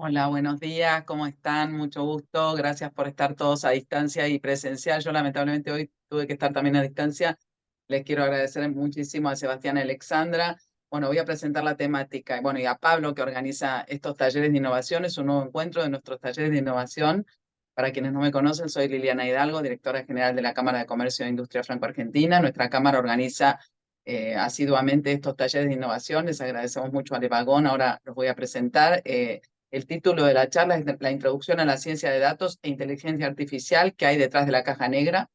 Hola, buenos días, ¿cómo están? Mucho gusto, gracias por estar todos a distancia y presencial. Yo lamentablemente hoy tuve que estar también a distancia. Les quiero agradecer muchísimo a Sebastián y Alexandra. Bueno, voy a presentar la temática, bueno, y a Pablo que organiza estos talleres de innovación. Es un nuevo encuentro de nuestros talleres de innovación. Para quienes no me conocen, soy Liliana Hidalgo, directora general de la Cámara de Comercio e Industria Franco-Argentina. Nuestra Cámara organiza asiduamente estos talleres de innovación. Les agradecemos mucho a Levagón. Ahora los voy a presentar. El título de la charla es La introducción a la ciencia de datos e inteligencia artificial que hay detrás de la caja negra.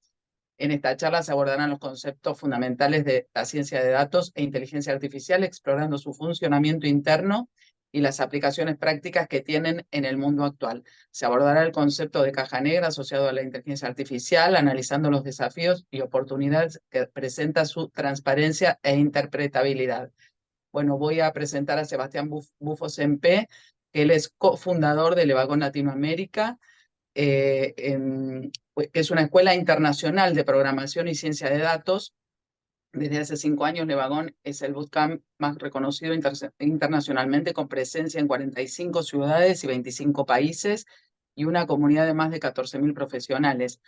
En esta charla se abordarán los conceptos fundamentales de la ciencia de datos e inteligencia artificial, explorando su funcionamiento interno y las aplicaciones prácticas que tienen en el mundo actual. Se abordará el concepto de caja negra asociado a la inteligencia artificial, analizando los desafíos y oportunidades que presenta su transparencia e interpretabilidad. Bueno, voy a presentar a Sebastián Bufos MP, que él es cofundador de Levagón Latinoamérica, que es una escuela internacional de programación y ciencia de datos. Desde hace 5 años, Levagón es el bootcamp más reconocido internacionalmente, con presencia en 45 ciudades y 25 países y una comunidad de más de 14.000 profesionales.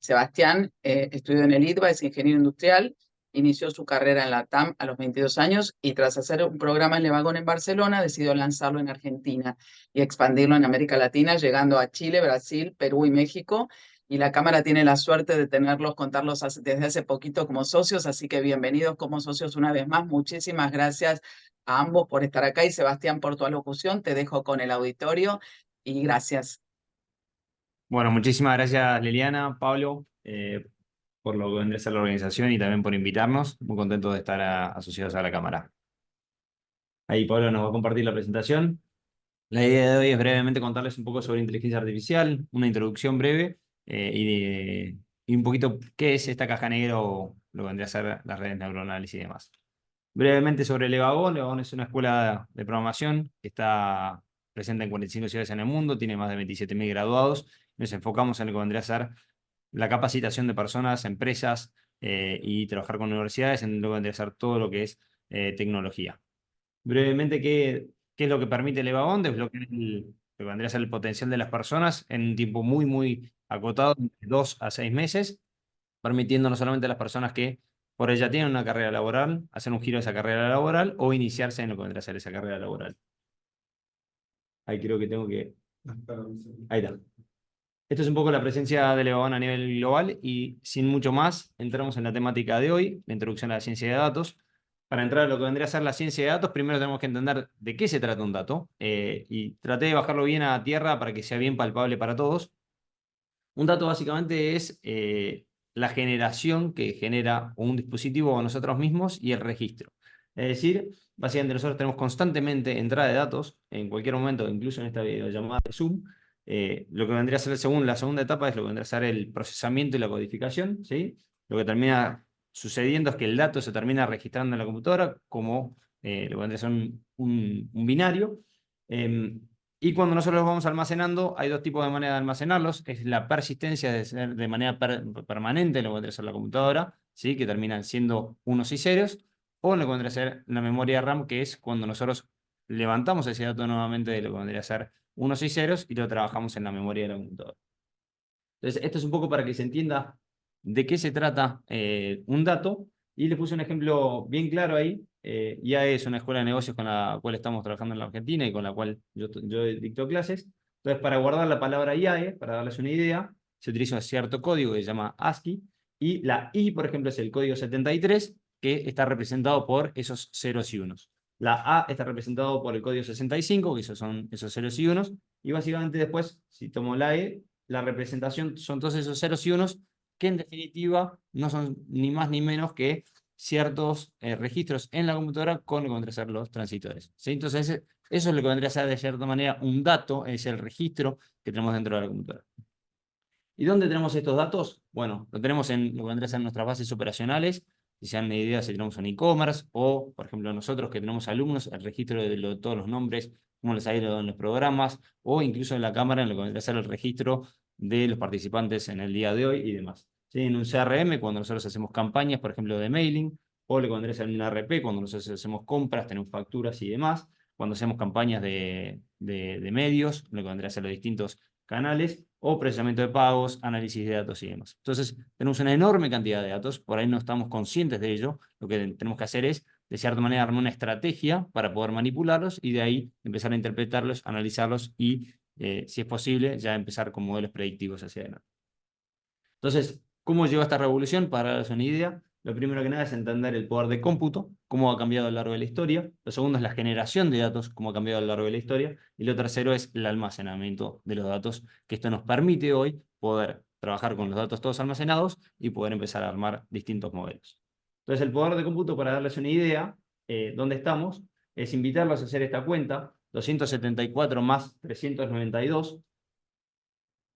Sebastián estudió en el ITBA, es ingeniero industrial, inició su carrera en la TAM a los 22 años y tras hacer un programa en Levagón en Barcelona, decidió lanzarlo en Argentina y expandirlo en América Latina, llegando a Chile, Brasil, Perú y México. Y la Cámara tiene la suerte de contarlos desde hace poquito como socios, así que bienvenidos como socios una vez más. Muchísimas gracias a ambos por estar acá y Sebastián por tu alocución. Te dejo con el auditorio y gracias. Bueno, muchísimas gracias Liliana, Pablo, por lo que vendría a ser la organización y también por invitarnos. Muy contento de estar asociados a la cámara. Ahí Pablo nos va a compartir la presentación. La idea de hoy es brevemente contarles un poco sobre inteligencia artificial, una introducción breve y un poquito qué es esta caja negra o lo que vendría a ser las redes neuronales y demás. Brevemente sobre Levagón. Levagón es una escuela de programación que está presente en 45 ciudades en el mundo, tiene más de 27.000 graduados. Nos enfocamos en lo que vendría a ser la capacitación de personas, empresas y trabajar con universidades en lo que vendría a ser todo lo que es tecnología. Brevemente, ¿qué es lo que permite el Evabond? Desbloquear lo que vendría a ser el potencial de las personas en un tiempo muy, muy acotado, de 2 a 6 meses, permitiendo no solamente a las personas que por ella tienen una carrera laboral, hacer un giro de esa carrera laboral o iniciarse en lo que vendría a ser esa carrera laboral. Ahí creo que tengo que... Ahí está. Esto es un poco la presencia del Evabond a nivel global y sin mucho más, entramos en la temática de hoy, la introducción a la ciencia de datos. Para entrar a lo que vendría a ser la ciencia de datos, primero tenemos que entender de qué se trata un dato y traté de bajarlo bien a tierra para que sea bien palpable para todos. Un dato básicamente es la generación que genera un dispositivo o nosotros mismos y el registro. Es decir, básicamente nosotros tenemos constantemente entrada de datos en cualquier momento, incluso en esta videollamada de Zoom. Lo que vendría a ser la segunda etapa es lo que vendría a ser el procesamiento y la codificación, ¿sí? Lo que termina sucediendo es que el dato se termina registrando en la computadora como lo que vendría a ser un binario. Y cuando nosotros los vamos almacenando, hay dos tipos de manera de almacenarlos. Es la persistencia de ser de manera permanente, lo que vendría a ser la computadora, ¿sí? Que terminan siendo unos y ceros, o lo que vendría a ser la memoria RAM, que es cuando nosotros levantamos ese dato nuevamente de lo que vendría a ser unos y ceros y lo trabajamos en la memoria de la computadora. Entonces, esto es un poco para que se entienda de qué se trata un dato. Y les puse un ejemplo bien claro ahí. IAE es una escuela de negocios con la cual estamos trabajando en la Argentina y con la cual yo dicto clases. Entonces, para guardar la palabra IAE, para darles una idea, se utiliza un cierto código que se llama ASCII. Y la I, por ejemplo, es el código 73, que está representado por esos ceros y unos. La A está representado por el código 65, que esos son esos ceros y unos. Y básicamente después, si tomo la E, la representación son todos esos ceros y unos que en definitiva no son ni más ni menos que ciertos registros en la computadora con lo que vendría a ser los transitores, ¿sí? Entonces eso es lo que vendría a ser de cierta manera un dato, es el registro que tenemos dentro de la computadora. ¿Y dónde tenemos estos datos? Bueno, lo tenemos en lo que vendría a ser nuestras bases operacionales. Si se dan una idea, si tenemos un e-commerce o, por ejemplo, nosotros que tenemos alumnos, el registro de todos los nombres, cómo les ha ido en los programas, o incluso en la cámara, en lo que vendría a ser el registro de los participantes en el día de hoy y demás. ¿Sí? En un CRM, cuando nosotros hacemos campañas, por ejemplo, de mailing, o lo que vendría a ser en un RP, cuando nosotros hacemos compras, tenemos facturas y demás. cuando hacemos campañas de medios, lo que vendría a ser los distintos canales, o procesamiento de pagos, análisis de datos y demás. Entonces, tenemos una enorme cantidad de datos, por ahí no estamos conscientes de ello. Lo que tenemos que hacer es, de cierta manera, armar una estrategia para poder manipularlos y de ahí empezar a interpretarlos, analizarlos y, si es posible, ya empezar con modelos predictivos hacia adelante. Entonces, ¿cómo llegó a esta revolución? Para darles una idea, lo primero que nada es entender el poder de cómputo, cómo ha cambiado a lo largo de la historia. Lo segundo es la generación de datos, cómo ha cambiado a lo largo de la historia. Y lo tercero es el almacenamiento de los datos, que esto nos permite hoy poder trabajar con los datos todos almacenados y poder empezar a armar distintos modelos. Entonces, el poder de cómputo, para darles una idea, dónde estamos, es invitarlos a hacer esta cuenta, 274 más 392.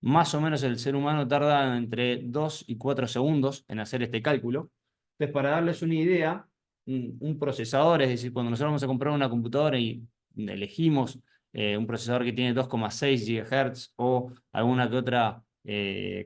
Más o menos el ser humano tarda entre 2 y 4 segundos en hacer este cálculo. Entonces, para darles una idea, un procesador, es decir, cuando nosotros vamos a comprar una computadora y elegimos un procesador que tiene 2,6 GHz o alguna que otra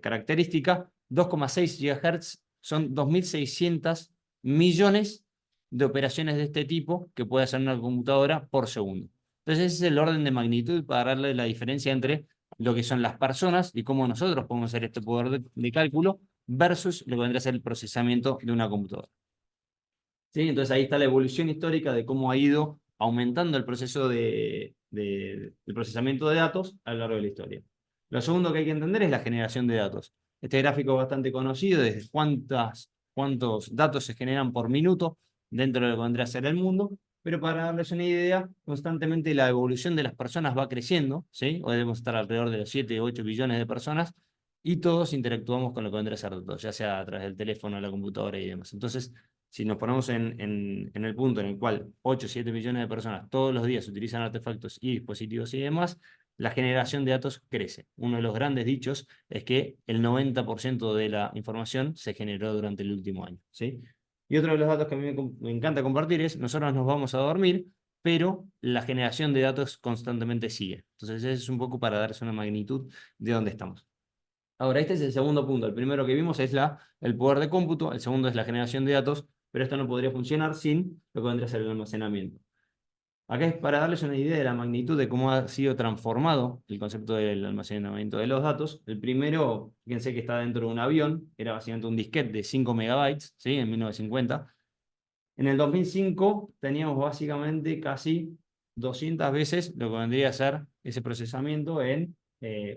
característica, 2,6 GHz son 2.600 millones de operaciones de este tipo que puede hacer una computadora por segundo. Entonces, ese es el orden de magnitud para darle la diferencia entre lo que son las personas y cómo nosotros podemos hacer este poder de cálculo versus lo que vendría a ser el procesamiento de una computadora. ¿Sí? Entonces ahí está la evolución histórica de cómo ha ido aumentando el proceso del procesamiento de datos a lo largo de la historia. Lo segundo que hay que entender es la generación de datos. Este gráfico es bastante conocido, desde cuántos datos se generan por minuto dentro de lo que vendría a ser el mundo, pero para darles una idea, constantemente la evolución de las personas va creciendo, ¿sí? Hoy debemos estar alrededor de los 7 o 8 billones de personas, y todos interactuamos con lo que vendría a ser datos, ya sea a través del teléfono, la computadora y demás. Entonces, si nos ponemos en el punto en el cual 8 o 7 millones de personas todos los días utilizan artefactos y dispositivos y demás, la generación de datos crece. Uno de los grandes dichos es que el 90% de la información se generó durante el último año, ¿sí? Y otro de los datos que a mí me encanta compartir es, nosotros nos vamos a dormir, pero la generación de datos constantemente sigue. Entonces, ese es un poco para darse una magnitud de dónde estamos. Ahora, este es el segundo punto. El primero que vimos es el poder de cómputo, el segundo es la generación de datos, pero esto no podría funcionar sin lo que vendría a ser el almacenamiento. Acá es para darles una idea de la magnitud de cómo ha sido transformado el concepto del almacenamiento de los datos. El primero, fíjense que está dentro de un avión, era básicamente un disquete de 5 megabytes, ¿sí? En 1950. En el 2005 teníamos básicamente casi 200 veces lo que vendría a ser ese procesamiento en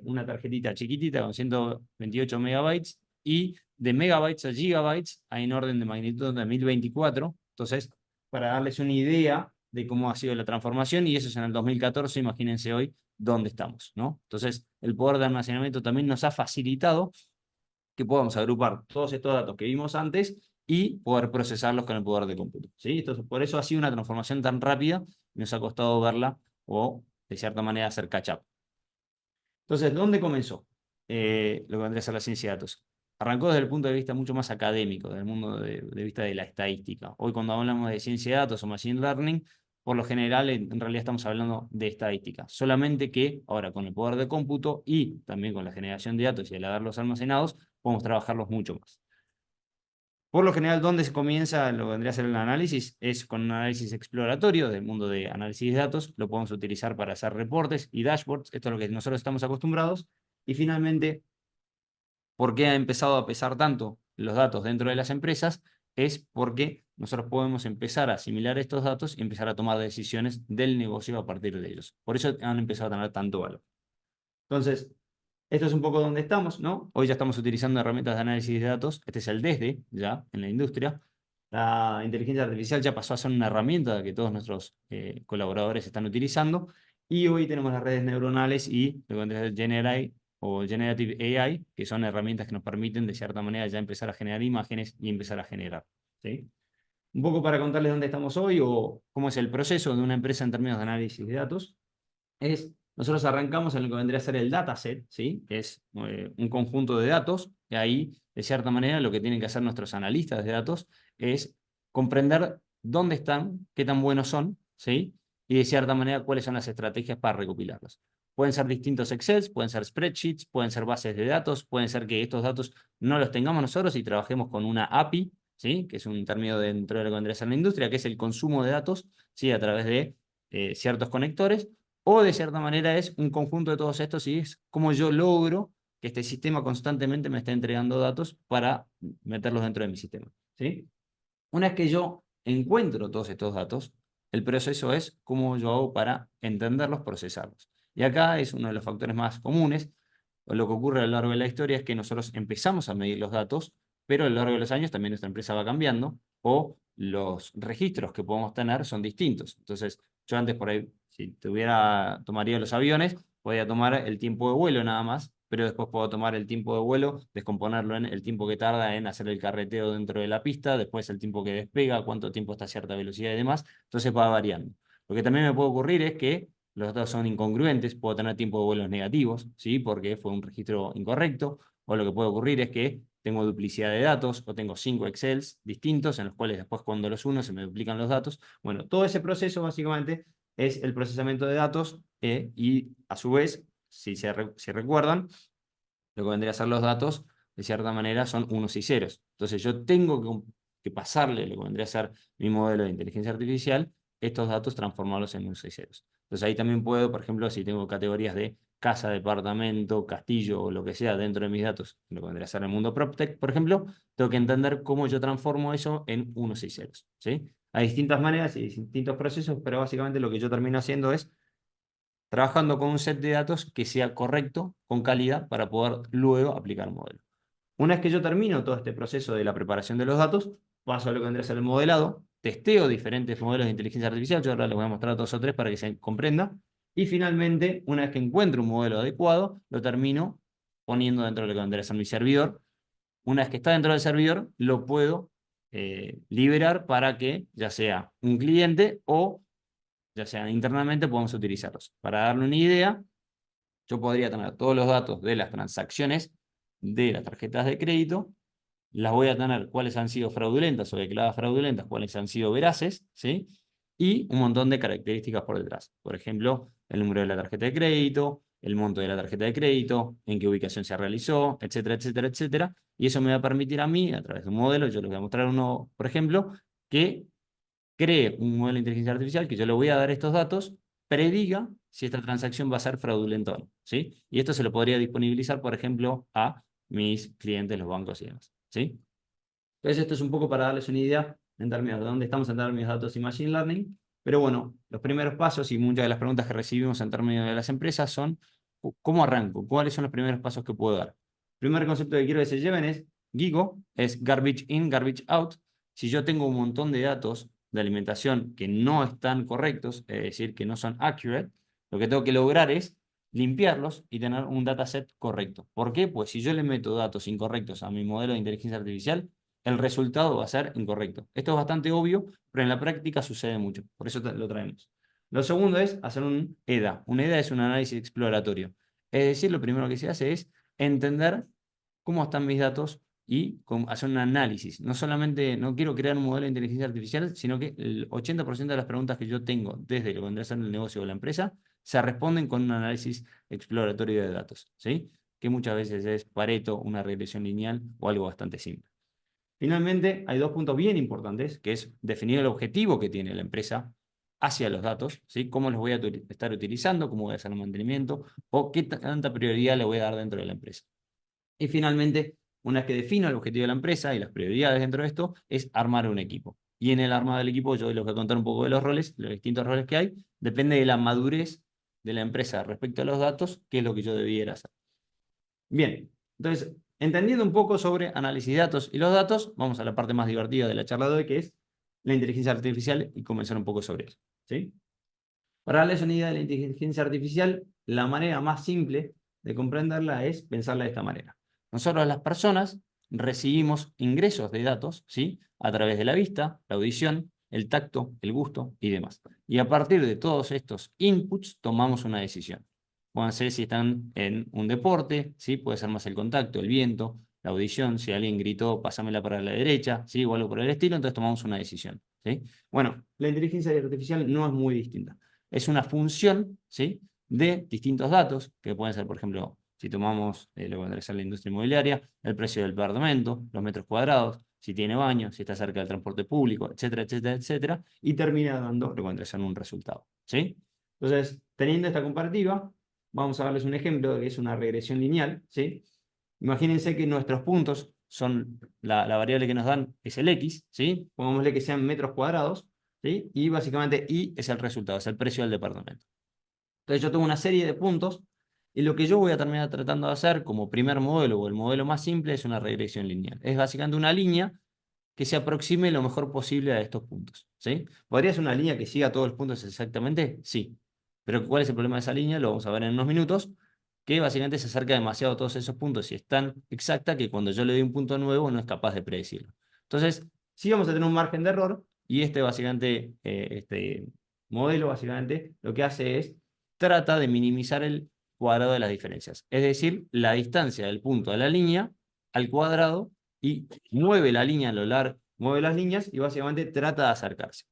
una tarjetita chiquitita con 128 megabytes, y de megabytes a gigabytes hay en orden de magnitud de 1024. Entonces, para darles una idea de cómo ha sido la transformación, y eso es en el 2014, imagínense hoy dónde estamos, ¿no? Entonces, el poder de almacenamiento también nos ha facilitado que podamos agrupar todos estos datos que vimos antes y poder procesarlos con el poder de cómputo, ¿sí? Entonces, por eso ha sido una transformación tan rápida y nos ha costado verla o, de cierta manera, hacer catch-up. Entonces, ¿dónde comenzó lo que vendría a ser la ciencia de datos? Arrancó desde el punto de vista mucho más académico, del mundo de vista de la estadística. Hoy, cuando hablamos de ciencia de datos o machine learning, por lo general, en realidad estamos hablando de estadística. Solamente que ahora, con el poder de cómputo y también con la generación de datos y el haberlos almacenados, podemos trabajarlos mucho más. Por lo general, ¿dónde se comienza lo que vendría a ser el análisis? Es con un análisis exploratorio del mundo de análisis de datos. Lo podemos utilizar para hacer reportes y dashboards. Esto es lo que nosotros estamos acostumbrados. Y finalmente, ¿por qué ha empezado a pesar tanto los datos dentro de las empresas? Es porque nosotros podemos empezar a asimilar estos datos y empezar a tomar decisiones del negocio a partir de ellos. Por eso han empezado a tener tanto valor. Entonces, esto es un poco donde estamos, ¿no? Hoy ya estamos utilizando herramientas de análisis de datos. Este es el desde, ya, en la industria. La inteligencia artificial ya pasó a ser una herramienta que todos nuestros colaboradores están utilizando. Y hoy tenemos las redes neuronales y lo que es GenAI o Generative AI, que son herramientas que nos permiten, de cierta manera, ya empezar a generar imágenes y empezar a generar, ¿sí? Un poco para contarles dónde estamos hoy o cómo es el proceso de una empresa en términos de análisis de datos. Nosotros arrancamos en lo que vendría a ser el dataset, ¿sí? Que es un conjunto de datos, y ahí, de cierta manera, lo que tienen que hacer nuestros analistas de datos es comprender dónde están, qué tan buenos son, ¿sí? Y de cierta manera, cuáles son las estrategias para recopilarlos. Pueden ser distintos Excel, pueden ser spreadsheets, pueden ser bases de datos, pueden ser que estos datos no los tengamos nosotros y trabajemos con una API, ¿sí? Que es un término dentro de lo que vendría a ser la industria, que es el consumo de datos, ¿sí? A través de ciertos conectores, o de cierta manera es un conjunto de todos estos y es como yo logro que este sistema constantemente me esté entregando datos para meterlos dentro de mi sistema, ¿sí? Una vez que yo encuentro todos estos datos, el proceso es cómo yo hago para entenderlos, procesarlos. Y acá es uno de los factores más comunes. Lo que ocurre a lo largo de la historia es que nosotros empezamos a medir los datos, pero a lo largo de los años también nuestra empresa va cambiando o los registros que podemos tener son distintos. Entonces, yo antes por ahí, si tomaría los aviones, podía tomar el tiempo de vuelo nada más, pero después puedo tomar el tiempo de vuelo, descomponerlo en el tiempo que tarda en hacer el carreteo dentro de la pista, después el tiempo que despega, cuánto tiempo está a cierta velocidad y demás, entonces va variando. Lo que también me puede ocurrir es que los datos son incongruentes, puedo tener tiempo de vuelos negativos, ¿sí? Porque fue un registro incorrecto, o lo que puede ocurrir es que tengo duplicidad de datos, o tengo 5 Excels distintos, en los cuales después cuando los uno se me duplican los datos. Bueno, todo ese proceso básicamente es el procesamiento de datos, y a su vez, si recuerdan, lo que vendría a ser los datos, de cierta manera, son unos y ceros. Entonces yo tengo que pasarle lo que vendría a ser mi modelo de inteligencia artificial, estos datos transformarlos en unos y ceros. Entonces ahí también puedo, por ejemplo, si tengo categorías de casa, departamento, castillo o lo que sea dentro de mis datos, lo que vendría a ser el mundo PropTech, por ejemplo, tengo que entender cómo yo transformo eso en unos y ceros, ¿sí? Hay distintas maneras y distintos procesos, pero básicamente lo que yo termino haciendo es trabajando con un set de datos que sea correcto, con calidad, para poder luego aplicar el modelo. Una vez que yo termino todo este proceso de la preparación de los datos, paso a lo que vendría a ser el modelado, testeo diferentes modelos de inteligencia artificial, yo ahora les voy a mostrar dos o tres para que se comprenda, y finalmente, una vez que encuentro un modelo adecuado, lo termino poniendo dentro de lo que vendría a ser mi servidor. Una vez que está dentro del servidor, lo puedo liberar para que ya sea un cliente o ya sea internamente, podemos utilizarlos. Para darle una idea, yo podría tener todos los datos de las transacciones de las tarjetas de crédito, las voy a tener cuáles han sido fraudulentas o declaradas fraudulentas, cuáles han sido veraces, ¿sí? Y un montón de características por detrás. Por ejemplo, el número de la tarjeta de crédito, el monto de la tarjeta de crédito, en qué ubicación se realizó, etcétera, etcétera, etcétera. Y eso me va a permitir a mí, a través de un modelo, yo les voy a mostrar uno, por ejemplo, que cree un modelo de inteligencia artificial que yo le voy a dar estos datos, prediga si esta transacción va a ser fraudulenta o no, ¿sí? Y esto se lo podría disponibilizar, por ejemplo, a mis clientes, los bancos y demás, ¿sí? Entonces esto es un poco para darles una idea en términos de dónde estamos en términos de datos y machine learning, pero bueno, los primeros pasos y muchas de las preguntas que recibimos en términos de las empresas son, ¿cómo arranco? ¿Cuáles son los primeros pasos que puedo dar? El primer concepto que quiero que se lleven es GIGO, es garbage in, garbage out. Si yo tengo un montón de datos de alimentación que no están correctos, es decir, que no son accurate, lo que tengo que lograr es limpiarlos y tener un dataset correcto. ¿Por qué? Pues si yo le meto datos incorrectos a mi modelo de inteligencia artificial, el resultado va a ser incorrecto. Esto es bastante obvio, pero en la práctica sucede mucho. Por eso lo traemos. Lo segundo es hacer un EDA. Un EDA es un análisis exploratorio. Es decir, lo primero que se hace es entender cómo están mis datos y hacer un análisis. No solamente, no quiero crear un modelo de inteligencia artificial, sino que el 80% de las preguntas que yo tengo desde lo que vendrá a ser el negocio o la empresa se responden con un análisis exploratorio de datos, ¿sí? Que muchas veces es Pareto, una regresión lineal o algo bastante simple. Finalmente, hay dos puntos bien importantes, que es definir el objetivo que tiene la empresa hacia los datos, ¿sí? Cómo los voy a estar utilizando, cómo voy a hacer el mantenimiento, o qué tanta prioridad le voy a dar dentro de la empresa. Y finalmente, una vez que defino el objetivo de la empresa y las prioridades dentro de esto, es armar un equipo. Y en el armado del equipo, yo les voy a contar un poco de los roles, los distintos roles que hay, depende de la madurez de la empresa respecto a los datos, qué es lo que yo debiera hacer. Bien, entonces, entendiendo un poco sobre análisis de datos y los datos, vamos a la parte más divertida de la charla de hoy, que es la inteligencia artificial, y comenzar un poco sobre eso, ¿sí? Para darles una idea de la inteligencia artificial, la manera más simple de comprenderla es pensarla de esta manera. Nosotros, las personas, recibimos ingresos de datos, ¿sí? A través de la vista, la audición, el tacto, el gusto y demás. Y a partir de todos estos inputs, tomamos una decisión. Pueden ser si están en un deporte, ¿sí? Puede ser más el contacto, el viento, la audición, si alguien gritó, pásamela para la derecha, ¿sí? O algo por el estilo, entonces tomamos una decisión, ¿sí? Bueno, la inteligencia artificial no es muy distinta. Es una función, ¿sí? De distintos datos, que pueden ser, por ejemplo, si tomamos lo que vendría a ser la industria inmobiliaria, el precio del departamento, los metros cuadrados, si tiene baño, si está cerca del transporte público, etcétera, etcétera, etcétera, y termina dando lo que vendría a ser un resultado, ¿sí? Entonces, teniendo esta comparativa, vamos a darles un ejemplo de que es una regresión lineal, ¿sí? Imagínense que nuestros puntos son, la variable que nos dan es el X, ¿sí? Pongámosle que sean metros cuadrados, ¿sí? Y básicamente Y es el resultado, es el precio del departamento. Entonces yo tengo una serie de puntos y lo que yo voy a terminar tratando de hacer como primer modelo o el modelo más simple es una regresión lineal. Es básicamente una línea que se aproxime lo mejor posible a estos puntos, ¿sí? ¿Podría ser una línea que siga todos los puntos exactamente? Sí. Pero ¿cuál es el problema de esa línea? Lo vamos a ver en unos minutos, que básicamente se acerca demasiado a todos esos puntos y es tan exacta que cuando yo le doy un punto nuevo no es capaz de predecirlo. Entonces, sí vamos a tener un margen de error y este básicamente, este modelo básicamente lo que hace es trata de minimizar el cuadrado de las diferencias, es decir, la distancia del punto a la línea al cuadrado y mueve la línea a lo largo, mueve las líneas y básicamente trata de acercarse.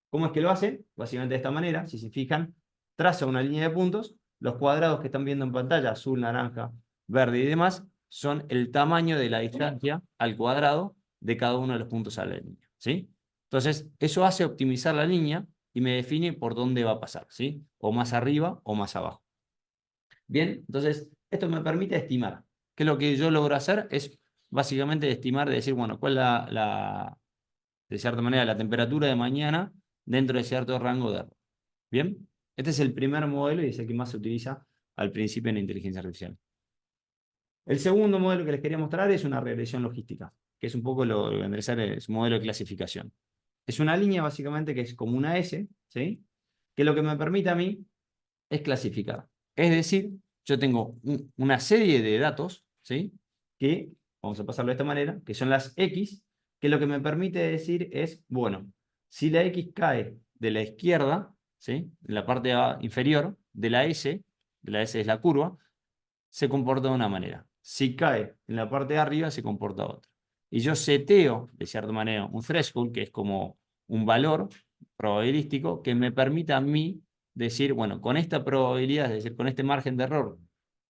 ¿Cómo es que lo hace? Básicamente de esta manera, si se fijan, traza una línea de puntos, los cuadrados que están viendo en pantalla, azul, naranja, verde y demás, son el tamaño de la distancia al cuadrado de cada uno de los puntos a la línea, ¿sí? Entonces, eso hace optimizar la línea y me define por dónde va a pasar, ¿sí? O más arriba o más abajo. Bien, entonces, esto me permite estimar. Que lo que yo logro hacer es básicamente estimar, de decir, bueno, cuál es de cierta manera, la temperatura de mañana dentro de cierto rango de error. Bien, este es el primer modelo y es el que más se utiliza al principio en la inteligencia artificial. El segundo modelo que les quería mostrar es una regresión logística, que es un poco lo que vendría a ser es un modelo de clasificación. Es una línea básicamente que es como una S, ¿sí? Que lo que me permite a mí es clasificar. Es decir, yo tengo una serie de datos, ¿sí? Que, vamos a pasarlo de esta manera, que son las X, que lo que me permite decir es, bueno, si la X cae de la izquierda, ¿sí? En la parte inferior de la S es la curva, se comporta de una manera. Si cae en la parte de arriba, se comporta de otra. Y yo seteo, de cierta manera, un threshold, que es como un valor probabilístico, que me permita a mí decir, bueno, con esta probabilidad, es decir, con este margen de error,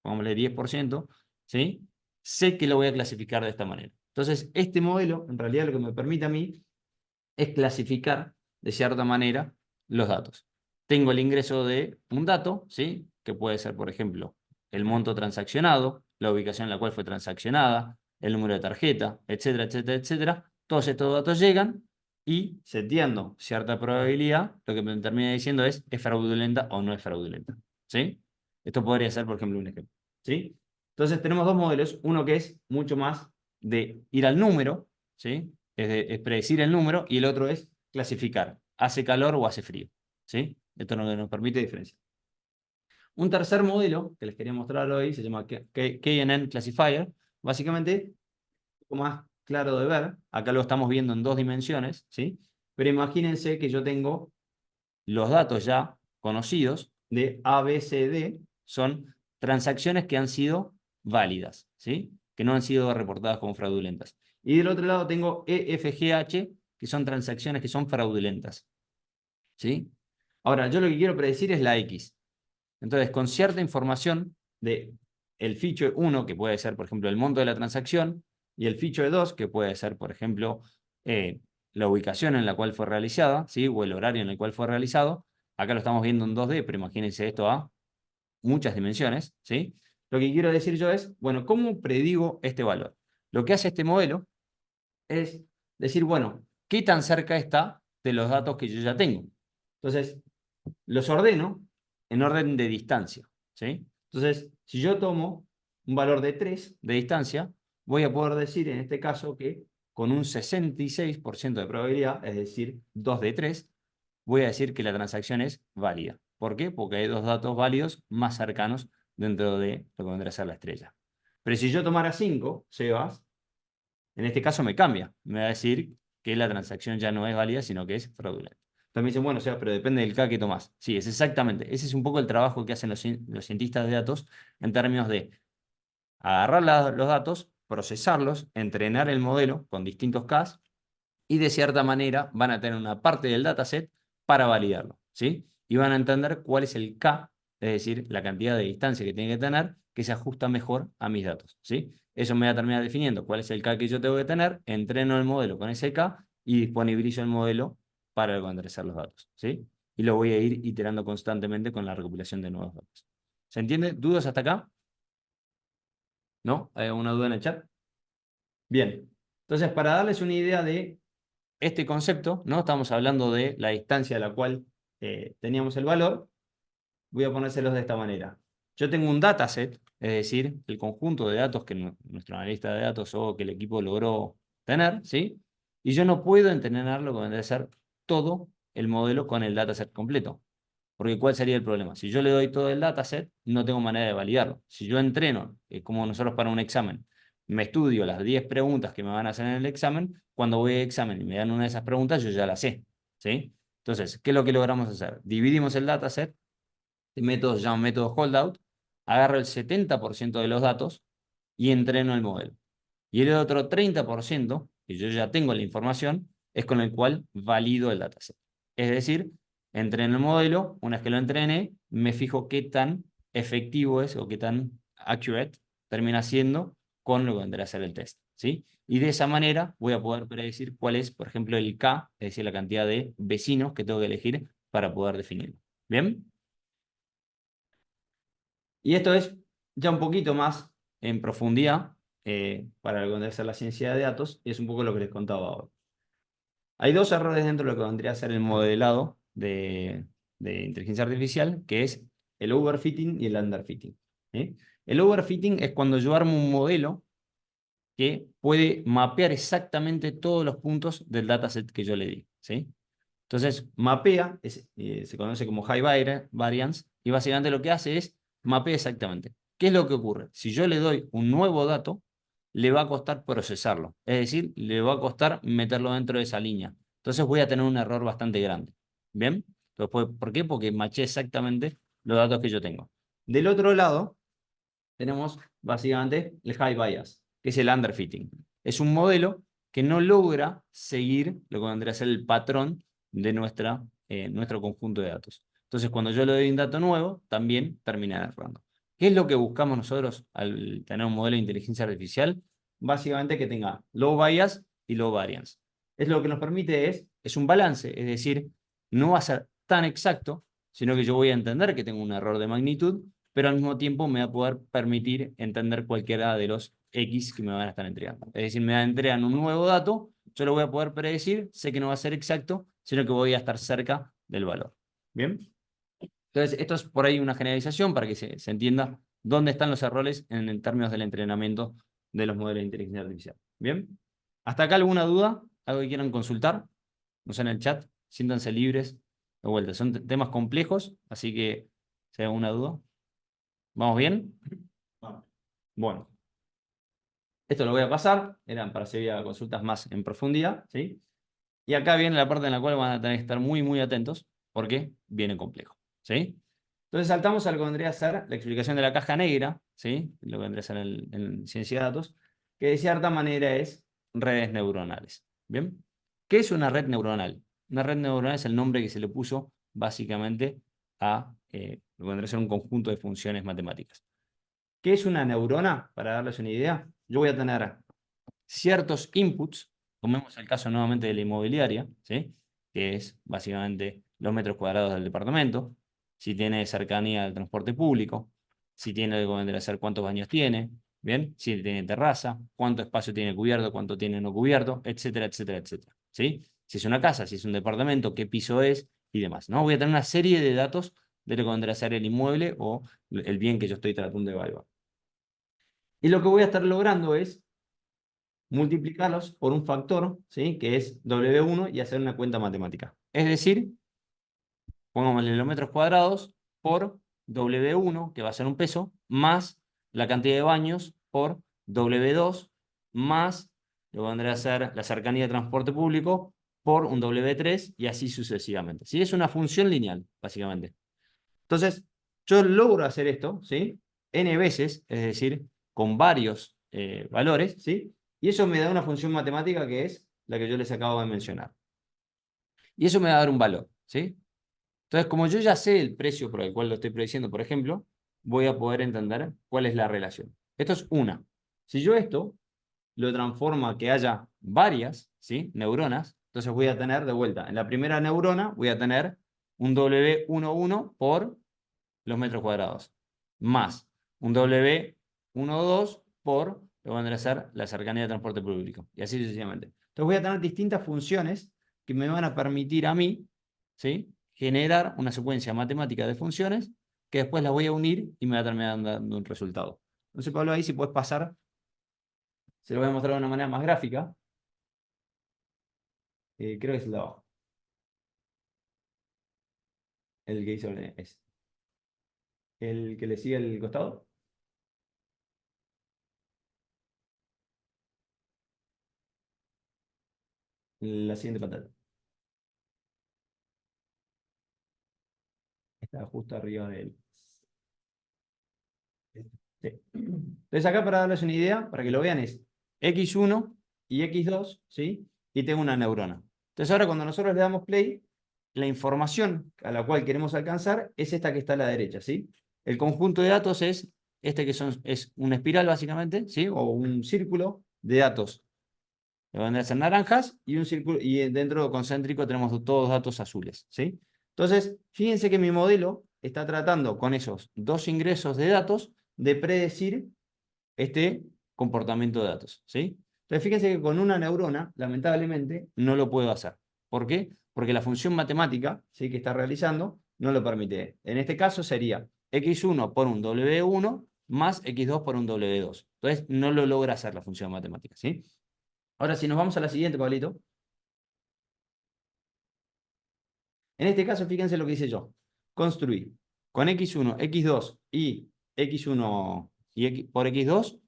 pongámosle 10%, ¿sí? Sé que lo voy a clasificar de esta manera. Entonces, este modelo, en realidad, lo que me permite a mí es clasificar, de cierta manera, los datos. Tengo el ingreso de un dato, ¿sí? Que puede ser, por ejemplo, el monto transaccionado, la ubicación en la cual fue transaccionada, el número de tarjeta, etcétera, etcétera, etcétera. Todos estos datos llegan y, seteando cierta probabilidad, lo que me termina diciendo es fraudulenta o no es fraudulenta, ¿sí? Esto podría ser, por ejemplo, un ejemplo, ¿sí? Entonces tenemos dos modelos, uno que es mucho más de ir al número, ¿sí? Es predecir el número, y el otro es clasificar, hace calor o hace frío, ¿sí? Esto nos permite diferenciar. Un tercer modelo que les quería mostrar hoy se llama KNN Classifier. Básicamente, un poco más claro de ver, acá lo estamos viendo en dos dimensiones, ¿sí? Pero imagínense que yo tengo los datos ya conocidos de ABCD, son transacciones que han sido válidas, ¿sí? Que no han sido reportadas como fraudulentas. Y del otro lado tengo EFGH, que son transacciones que son fraudulentas, ¿sí? Ahora, yo lo que quiero predecir es la X. Entonces, con cierta información de el feature 1, que puede ser, por ejemplo, el monto de la transacción, y el feature 2, que puede ser, por ejemplo, la ubicación en la cual fue realizada, ¿sí? O el horario en el cual fue realizado. Acá lo estamos viendo en 2D, pero imagínense esto a muchas dimensiones, ¿sí? Lo que quiero decir yo es, bueno, ¿cómo predigo este valor? Lo que hace este modelo es decir, bueno, ¿qué tan cerca está de los datos que yo ya tengo? Entonces, los ordeno en orden de distancia, ¿sí? Entonces, si yo tomo un valor de 3 de distancia, voy a poder decir en este caso que con un 66% de probabilidad, es decir, 2 de 3, voy a decir que la transacción es válida. ¿Por qué? Porque hay dos datos válidos más cercanos dentro de lo que vendrá a ser la estrella. Pero si yo tomara 5, Sebas, en este caso me cambia. Me va a decir que la transacción ya no es válida, sino que es fraudulenta. Entonces me dicen, bueno, o sea, pero depende del K que tomás. Sí, es exactamente. Ese es un poco el trabajo que hacen los cientistas de datos en términos de agarrar los datos, procesarlos, entrenar el modelo con distintos Ks y de cierta manera van a tener una parte del dataset para validarlo, ¿sí? Y van a entender cuál es el K, es decir, la cantidad de distancia que tiene que tener, que se ajusta mejor a mis datos, ¿sí? Eso me va a terminar definiendo cuál es el K que yo tengo que tener, entreno el modelo con ese K y disponibilizo el modelo para enderezar los datos, ¿sí? Y lo voy a ir iterando constantemente con la recopilación de nuevos datos. ¿Se entiende? ¿Dudas hasta acá? ¿No? ¿Hay alguna duda en el chat? Bien. Entonces, para darles una idea de este concepto, ¿no? Estamos hablando de la distancia a la cual teníamos el valor. Voy a ponérselos de esta manera. Yo tengo un dataset, es decir, el conjunto de datos que nuestro analista de datos o que el equipo logró tener, ¿sí? Y yo no puedo entrenarlo con debe ser todo el modelo con el dataset completo. Porque ¿cuál sería el problema? Si yo le doy todo el dataset, no tengo manera de validarlo. Si yo entreno, como nosotros para un examen, me estudio las 10 preguntas que me van a hacer en el examen, cuando voy al examen y me dan una de esas preguntas, yo ya la sé, ¿sí? Entonces, ¿qué es lo que logramos hacer? Dividimos el dataset, el método se llama método holdout, agarro el 70% de los datos y entreno el modelo. Y el otro 30%, que yo ya tengo la información, es con el cual valido el dataset. Es decir, entreno el modelo, una vez que lo entrené, me fijo qué tan efectivo es o qué tan accurate termina siendo con lo que vendrá a ser el test, ¿sí? Y de esa manera voy a poder predecir cuál es, por ejemplo, el K, es decir, la cantidad de vecinos que tengo que elegir para poder definirlo. ¿Bien? Y esto es ya un poquito más en profundidad para lo que vendría a ser la ciencia de datos, y es un poco lo que les contaba ahora. Hay dos errores dentro de lo que vendría a ser el modelado de inteligencia artificial, que es el overfitting y el underfitting, ¿sí? El overfitting es cuando yo armo un modelo que puede mapear exactamente todos los puntos del dataset que yo le di, ¿sí? Entonces, mapea, se conoce como high variance, y básicamente lo que hace es mapea exactamente. ¿Qué es lo que ocurre? Si yo le doy un nuevo dato, le va a costar procesarlo, es decir, le va a costar meterlo dentro de esa línea. Entonces voy a tener un error bastante grande. ¿Bien? Entonces, ¿por qué? Porque maché exactamente los datos que yo tengo. Del otro lado, tenemos básicamente el high bias, que es el underfitting. Es un modelo que no logra seguir lo que vendría a ser el patrón de nuestro conjunto de datos. Entonces, cuando yo le doy un dato nuevo, también termina errando. ¿Qué es lo que buscamos nosotros al tener un modelo de inteligencia artificial? Básicamente que tenga low bias y low variance. Es lo que nos permite es un balance, es decir, no va a ser tan exacto, sino que yo voy a entender que tengo un error de magnitud, pero al mismo tiempo me va a poder permitir entender cualquiera de los X que me van a estar entregando. Es decir, me entregan un nuevo dato, yo lo voy a poder predecir, sé que no va a ser exacto, sino que voy a estar cerca del valor. ¿Bien? Entonces, esto es por ahí una generalización para que se entienda dónde están los errores en términos del entrenamiento de los modelos de inteligencia artificial. ¿Bien? ¿Hasta acá alguna duda? ¿Algo que quieran consultar? No sé, en el chat, siéntanse libres de vuelta. Son temas complejos, así que si hay alguna duda. ¿Vamos bien? Bueno, esto lo voy a pasar, eran para seguir a consultas más en profundidad, ¿sí? Y acá viene la parte en la cual van a tener que estar muy, muy atentos, porque viene complejo, ¿sí? Entonces saltamos a lo que vendría a ser la explicación de la caja negra, ¿sí? Lo que vendría a ser en ciencia de datos, que de cierta manera es redes neuronales, ¿bien? ¿Qué es una red neuronal? Una red neuronal es el nombre que se le puso básicamente a lo que vendría a ser un conjunto de funciones matemáticas. ¿Qué es una neurona? Para darles una idea, yo voy a tener ciertos inputs, tomemos el caso nuevamente de la inmobiliaria, ¿sí? Que es básicamente los metros cuadrados del departamento, si tiene cercanía al transporte público, si tiene algo que hacer, cuántos baños tiene, ¿bien? Si tiene terraza, cuánto espacio tiene cubierto, cuánto tiene no cubierto, etcétera, etcétera, etcétera, ¿sí? Si es una casa, si es un departamento, qué piso es y demás, ¿no? Voy a tener una serie de datos de lo que vendrá a ser el inmueble o el bien que yo estoy tratando de evaluar. Y lo que voy a estar logrando es multiplicarlos por un factor, ¿sí? Que es W1 y hacer una cuenta matemática. Es decir, pongámosle los metros cuadrados por W1, que va a ser un peso, más la cantidad de baños por W2, más lo que vendrá a ser la cercanía de transporte público por un W3 y así sucesivamente. ¿Sí? Es una función lineal, básicamente. Entonces, yo logro hacer esto, ¿sí? N veces, es decir, con varios valores, ¿sí? Y eso me da una función matemática que es la que yo les acabo de mencionar. Y eso me va a dar un valor, ¿sí? Entonces, como yo ya sé el precio por el cual lo estoy prediciendo, por ejemplo, voy a poder entender cuál es la relación. Esto es una. Si yo esto lo transformo a que haya varias, ¿sí?, neuronas, entonces voy a tener de vuelta, en la primera neurona voy a tener un W11 por los metros cuadrados, más un W12 por lo que vendrá a ser la cercanía de transporte público, y así sucesivamente. Entonces voy a tener distintas funciones que me van a permitir a mí, ¿sí?, generar una secuencia matemática de funciones que después las voy a unir y me va a terminar dando un resultado. Entonces, Pablo, ahí si puedes pasar, se lo voy a mostrar de una manera más gráfica. Creo que es el de abajo. El que hizo es. El que le sigue al costado. La siguiente pantalla. Está justo arriba de él. Sí. Entonces acá para darles una idea, para que lo vean, es X1 y X2, ¿sí? Y tengo una neurona. Entonces ahora cuando nosotros le damos play, la información a la cual queremos alcanzar es esta que está a la derecha, ¿sí? El conjunto de datos es este que es una espiral básicamente, ¿sí? O un círculo de datos. Que van a ser naranjas y un círculo, y dentro concéntrico tenemos todos datos azules, ¿sí? Entonces, fíjense que mi modelo está tratando con esos dos ingresos de datos de predecir este comportamiento de datos, ¿sí? Entonces, fíjense que con una neurona, lamentablemente, no lo puedo hacer. ¿Por qué? Porque la función matemática, ¿sí?, que está realizando no lo permite. En este caso sería x1 por un w1 más x2 por un w2. Entonces, no lo logra hacer la función matemática, ¿sí? Ahora, si nos vamos a la siguiente, Pablito. En este caso, fíjense lo que hice yo. Construir con x1, x2 y x1 y por x2,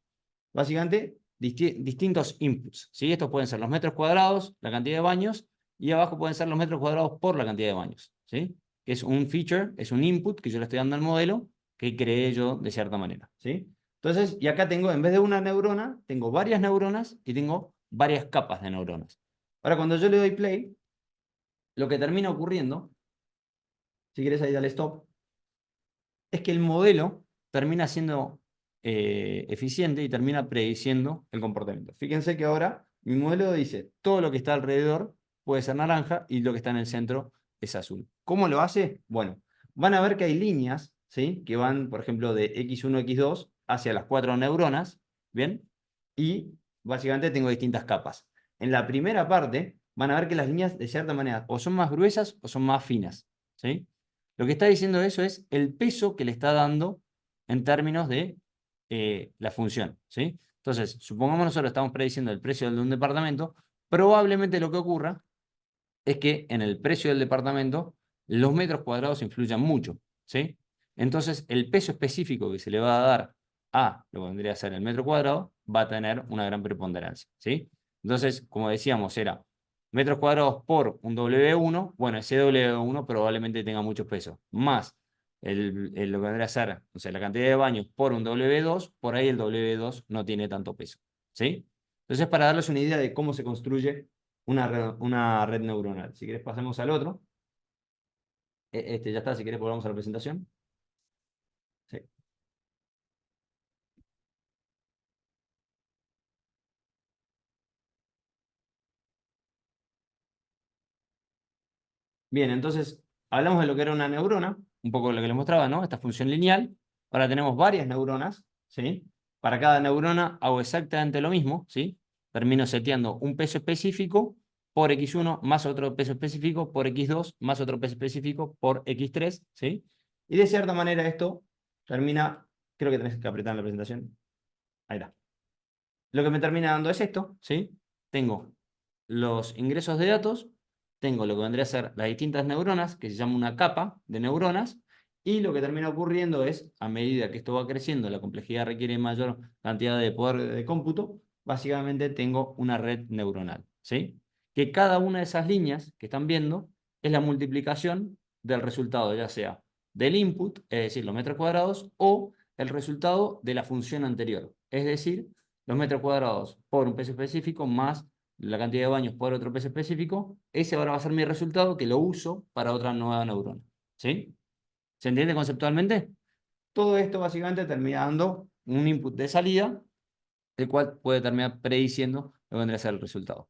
básicamente distintos inputs, ¿sí? Estos pueden ser los metros cuadrados, la cantidad de baños, y abajo pueden ser los metros cuadrados por la cantidad de baños, ¿sí? Que es un feature, es un input que yo le estoy dando al modelo que creé yo de cierta manera, ¿sí? Entonces, y acá tengo, en vez de una neurona, tengo varias neuronas y tengo varias capas de neuronas. Ahora, cuando yo le doy play, lo que termina ocurriendo, si quieres ahí dale stop, es que el modelo termina siendo eficiente y termina prediciendo el comportamiento. Fíjense que ahora mi modelo dice todo lo que está alrededor puede ser naranja y lo que está en el centro es azul. ¿Cómo lo hace? Bueno, van a ver que hay líneas, ¿sí?, que van, por ejemplo, de X1, X2 hacia las 4 neuronas, ¿bien? Y básicamente tengo distintas capas. En la primera parte van a ver que las líneas de cierta manera o son más gruesas o son más finas, ¿sí? Lo que está diciendo eso es el peso que le está dando en términos de la función, ¿sí? Entonces, supongamos nosotros estamos prediciendo el precio de un departamento, probablemente lo que ocurra es que en el precio del departamento los metros cuadrados influyan mucho, ¿sí? Entonces, el peso específico que se le va a dar a lo que vendría a ser el metro cuadrado va a tener una gran preponderancia, ¿sí? Entonces, como decíamos, era metros cuadrados por un W1, bueno, ese W1 probablemente tenga mucho peso, más lo que vendría a ser, o sea, la cantidad de baños por un W2, por ahí el W2 no tiene tanto peso, ¿sí? Entonces, para darles una idea de cómo se construye una red neuronal. Si querés pasemos al otro. Este ya está, si querés volvamos a la presentación. Sí. Bien, entonces hablamos de lo que era una neurona, un poco lo que les mostraba, ¿no? Esta función lineal. Ahora tenemos varias neuronas, ¿sí? Para cada neurona hago exactamente lo mismo, ¿sí? Termino seteando un peso específico por x1 más otro peso específico por x2 más otro peso específico por x3, ¿sí? Y de cierta manera esto termina, creo que tenés que apretar en la presentación. Ahí está. Lo que me termina dando es esto, ¿sí? Tengo los ingresos de datos, tengo lo que vendría a ser las distintas neuronas, que se llama una capa de neuronas, y lo que termina ocurriendo es, a medida que esto va creciendo, la complejidad requiere mayor cantidad de poder de cómputo, básicamente tengo una red neuronal, ¿sí? Que cada una de esas líneas que están viendo es la multiplicación del resultado, ya sea del input, es decir, los metros cuadrados, o el resultado de la función anterior, es decir, los metros cuadrados por un peso específico más la cantidad de baños por otro peso específico, ese ahora va a ser mi resultado que lo uso para otra nueva neurona, ¿sí? ¿Se entiende conceptualmente? Todo esto básicamente termina dando un input de salida el cual puede terminar prediciendo lo que vendría a ser el resultado.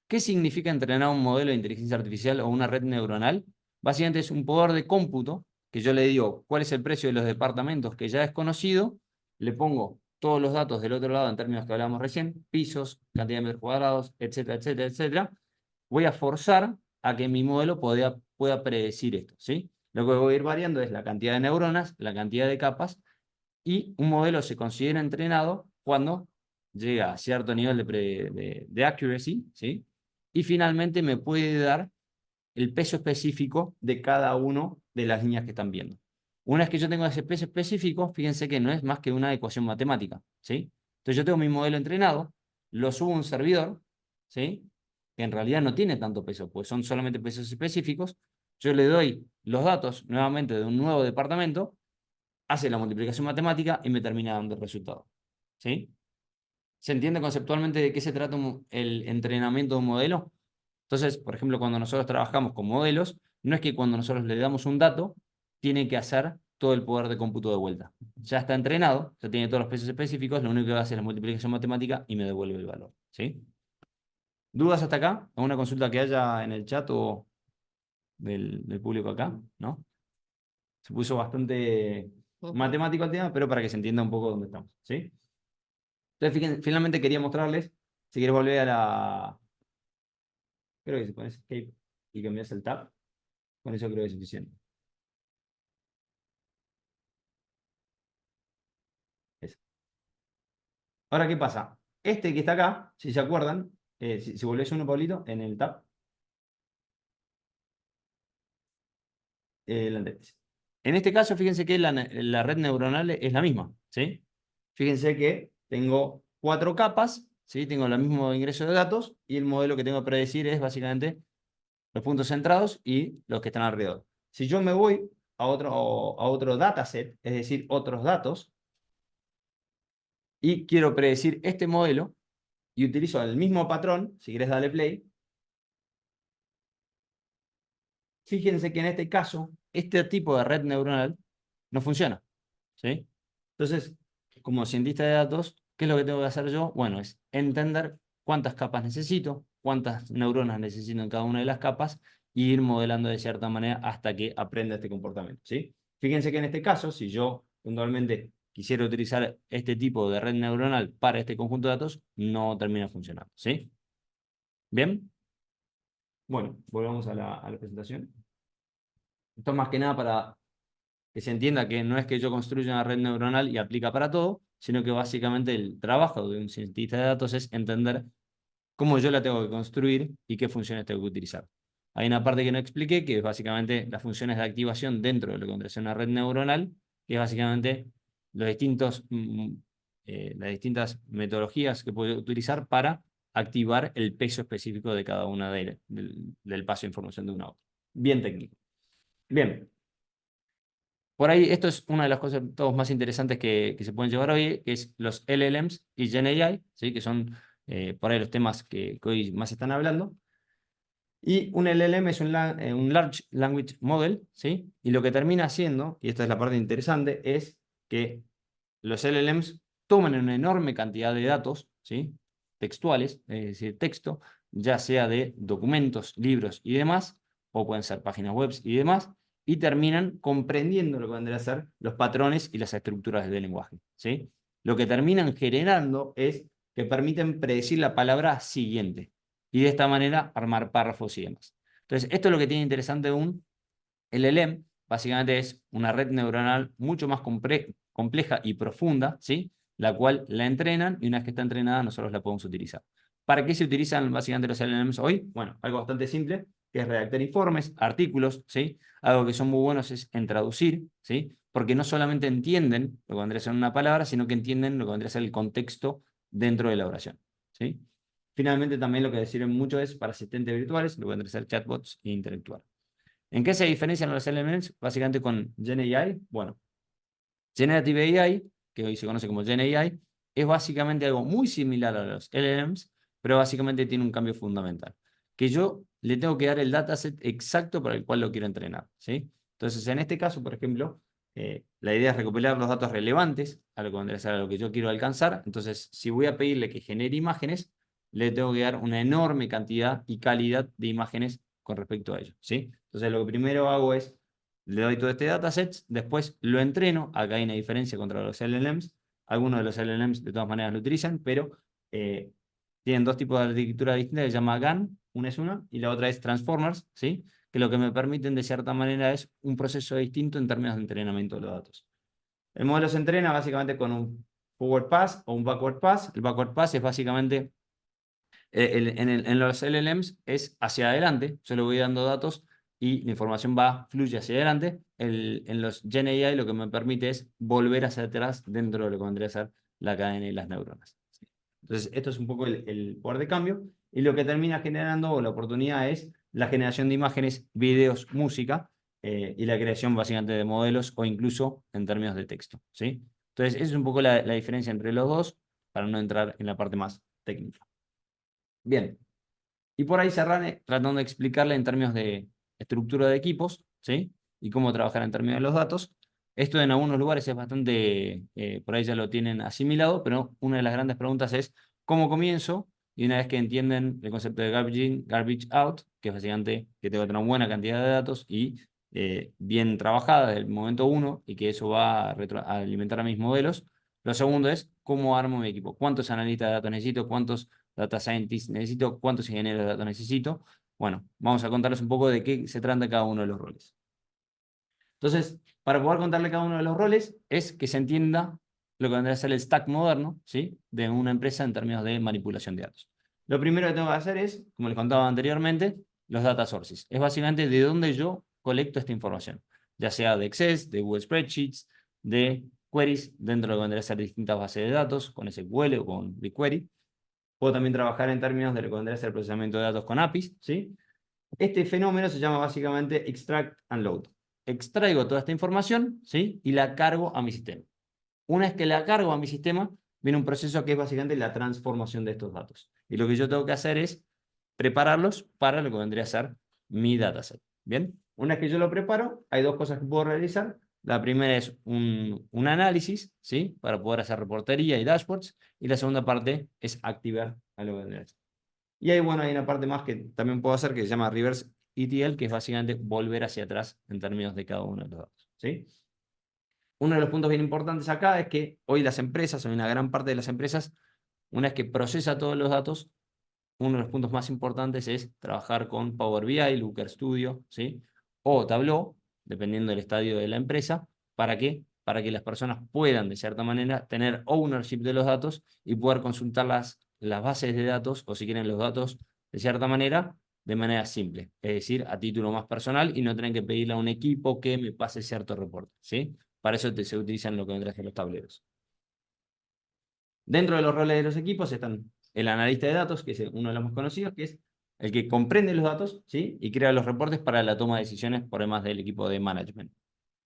¿Qué significa entrenar un modelo de inteligencia artificial o una red neuronal? Básicamente es un poder de cómputo que yo le digo cuál es el precio de los departamentos que ya es conocido, le pongo todos los datos del otro lado en términos que hablábamos recién, pisos, cantidad de metros cuadrados, etcétera, etcétera, etcétera. Voy a forzar a que mi modelo pueda predecir esto, ¿sí? Lo que voy a ir variando es la cantidad de neuronas, la cantidad de capas, y un modelo se considera entrenado cuando llega a cierto nivel de accuracy, ¿sí? Y finalmente me puede dar el peso específico de cada una de las líneas que están viendo. Una vez que yo tengo ese peso específico, fíjense que no es más que una ecuación matemática, ¿sí? Entonces yo tengo mi modelo entrenado, lo subo a un servidor, ¿sí? Que en realidad no tiene tanto peso, pues son solamente pesos específicos. Yo le doy los datos nuevamente de un nuevo departamento, hace la multiplicación matemática y me termina dando el resultado, ¿sí? ¿Se entiende conceptualmente de qué se trata el entrenamiento de un modelo? Entonces, por ejemplo, cuando nosotros trabajamos con modelos, no es que cuando nosotros le damos un dato, tiene que hacer todo el poder de cómputo de vuelta. Ya está entrenado, ya tiene todos los pesos específicos, lo único que va a hacer es la multiplicación matemática y me devuelve el valor, ¿sí? ¿Dudas hasta acá? ¿Alguna consulta que haya en el chat o del público acá? ¿No? Se puso bastante matemático el tema, pero para que se entienda un poco dónde estamos, ¿sí? Entonces, fíjense, finalmente quería mostrarles, si quieres volver a la... Creo que si pones escape y cambias el tab, con eso creo que es suficiente. Eso. Ahora, ¿qué pasa? Este que está acá, si se acuerdan, si volvés uno, Pablito, en el tab, el antes. En este caso, fíjense que la red neuronal es la misma, ¿sí? Fíjense que tengo 4 capas, ¿sí? Tengo el mismo ingreso de datos y el modelo que tengo que predecir es básicamente los puntos centrados y los que están alrededor. Si yo me voy a otro dataset, es decir, otros datos, y quiero predecir este modelo, y utilizo el mismo patrón, si quieres darle play, fíjense que en este caso, este tipo de red neuronal no funciona, ¿sí? Entonces, como cientista de datos, ¿qué es lo que tengo que hacer yo? Bueno, es entender cuántas capas necesito, cuántas neuronas necesito en cada una de las capas, y ir modelando de cierta manera hasta que aprenda este comportamiento, ¿sí? Fíjense que en este caso, si yo puntualmente quisiera utilizar este tipo de red neuronal para este conjunto de datos, no termina funcionando, ¿sí? ¿Bien? Bueno, volvamos a la presentación. Esto es más que nada para que se entienda que no es que yo construya una red neuronal y aplica para todo, sino que básicamente el trabajo de un cientista de datos es entender cómo yo la tengo que construir y qué funciones tengo que utilizar. Hay una parte que no expliqué, que es básicamente las funciones de activación dentro de lo que vendría a ser una red neuronal, que es básicamente los las distintas metodologías que puedo utilizar para activar el peso específico de cada una del paso de información de una a otra. Bien técnico. Bien, por ahí, esto es una de las cosas todos más interesantes que se pueden llevar hoy, que es los LLMs y GenAI, ¿sí? Que son por ahí los temas que hoy más están hablando. Y un LLM es un Large Language Model, ¿sí? Y lo que termina haciendo, y esta es la parte interesante, es que los LLMs toman una enorme cantidad de datos, ¿sí? Textuales, es decir, texto, ya sea de documentos, libros y demás, o pueden ser páginas web y demás, y terminan comprendiendo lo que vendría a ser los patrones y las estructuras del lenguaje, ¿sí? Lo que terminan generando es que permiten predecir la palabra siguiente y de esta manera armar párrafos y demás. Entonces, esto es lo que tiene interesante un LLM, básicamente es una red neuronal mucho más compleja y profunda, ¿sí? La cual la entrenan y una vez que está entrenada nosotros la podemos utilizar. ¿Para qué se utilizan básicamente los LLMs hoy? Bueno, algo bastante simple, que es redactar informes, artículos, ¿sí? Algo que son muy buenos es en traducir, ¿sí? Porque no solamente entienden lo que vendría a ser una palabra, sino que entienden lo que vendría a ser el contexto dentro de la oración, ¿sí? Finalmente, también lo que sirven mucho es para asistentes virtuales, lo que vendría a ser chatbots e intelectual. ¿En qué se diferencian los LLMs? Básicamente con GenAI. Bueno, Generative AI, que hoy se conoce como GenAI, es básicamente algo muy similar a los LLMs, pero básicamente tiene un cambio fundamental. Que yo le tengo que dar el dataset exacto para el cual lo quiero entrenar, ¿sí? Entonces, en este caso, por ejemplo, La idea es recopilar los datos relevantes a lo que vendría a ser a lo que yo quiero alcanzar. Entonces, si voy a pedirle que genere imágenes, le tengo que dar una enorme cantidad y calidad de imágenes con respecto a ello, ¿sí? Entonces, lo que primero hago es, le doy todo este dataset, después lo entreno. Acá hay una diferencia contra los LLMs. Algunos de los LLMs de todas maneras lo utilizan, pero tienen dos tipos de arquitectura distintas que se llama GAN, una es una, y la otra es Transformers, ¿sí? Que lo que me permiten de cierta manera es un proceso distinto en términos de entrenamiento de los datos. El modelo se entrena básicamente con un forward pass o un backward pass. El backward pass es básicamente, en los LLMs es hacia adelante, yo le voy dando datos y la información fluye hacia adelante. En los GenAI lo que me permite es volver hacia atrás dentro de lo que vendría a ser la cadena y las neuronas. Entonces, esto es un poco el poder de cambio, y lo que termina generando la oportunidad es la generación de imágenes, videos, música, y la creación básicamente de modelos o incluso en términos de texto, ¿sí? Entonces, esa es un poco la diferencia entre los dos, para no entrar en la parte más técnica. Bien, y por ahí cerrar tratando de explicarle en términos de estructura de equipos, ¿sí? Y cómo trabajar en términos de los datos. Esto en algunos lugares es bastante, por ahí ya lo tienen asimilado, pero una de las grandes preguntas es cómo comienzo, y una vez que entienden el concepto de garbage in, garbage out, que es básicamente que tengo que tener una buena cantidad de datos y bien trabajada desde el momento uno, y que eso va a alimentar a mis modelos. Lo segundo es cómo armo mi equipo, cuántos analistas de datos necesito, cuántos data scientists necesito, cuántos ingenieros de datos necesito. Bueno, vamos a contarles un poco de qué se trata cada uno de los roles. Entonces, para poder contarle cada uno de los roles, es que se entienda lo que vendría a ser el stack moderno, ¿sí?, de una empresa en términos de manipulación de datos. Lo primero que tengo que hacer es, como les contaba anteriormente, los data sources. Es básicamente de dónde yo colecto esta información, ya sea de Access, de Google Spreadsheets, de queries dentro de lo que vendría a ser distintas bases de datos, con SQL o con BigQuery. Puedo también trabajar en términos de lo que vendría a ser el procesamiento de datos con APIs, ¿sí? Este fenómeno se llama básicamente extract and load. Extraigo toda esta información, ¿sí?, y la cargo a mi sistema. Una vez que la cargo a mi sistema, viene un proceso que es básicamente la transformación de estos datos. Y lo que yo tengo que hacer es prepararlos para lo que vendría a ser mi dataset. ¿Bien? Una vez que yo lo preparo, hay dos cosas que puedo realizar. La primera es un análisis, ¿sí?, para poder hacer reportería y dashboards. Y la segunda parte es activar a lo que vendría a ser. Y ahí, bueno, hay una parte más que también puedo hacer que se llama reverse ETL, que es básicamente volver hacia atrás en términos de cada uno de los datos, ¿sí? Uno de los puntos bien importantes acá es que hoy las empresas, o una gran parte de las empresas, una vez que procesa todos los datos, uno de los puntos más importantes es trabajar con Power BI, Looker Studio, ¿sí?, o Tableau, dependiendo del estadio de la empresa. ¿Para qué? Para que las personas puedan, de cierta manera, tener ownership de los datos y poder consultar las bases de datos, o si quieren los datos, de cierta manera, de manera simple. Es decir, a título más personal, y no tener que pedirle a un equipo que me pase cierto reporte, ¿sí? Para eso se utilizan lo que vendrán a ser los tableros. Dentro de los roles de los equipos están el analista de datos, que es uno de los más conocidos, que es el que comprende los datos, ¿sí?, y crea los reportes para la toma de decisiones por demás del equipo de management.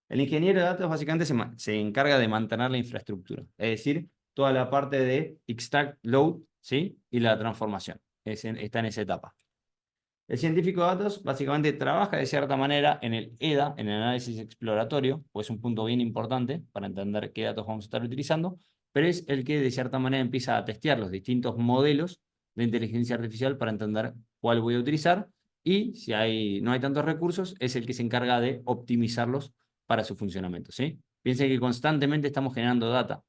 El ingeniero de datos básicamente se encarga de mantener la infraestructura, es decir, toda la parte de extract, load, ¿sí?, y la transformación. Está en esa etapa. El científico de datos básicamente trabaja de cierta manera en el EDA, en el análisis exploratorio, pues es un punto bien importante para entender qué datos vamos a estar utilizando, pero es el que de cierta manera empieza a testear los distintos modelos de inteligencia artificial para entender cuál voy a utilizar, y si no hay tantos recursos, es el que se encarga de optimizarlos para su funcionamiento, ¿sí? Piensen que constantemente estamos generando data,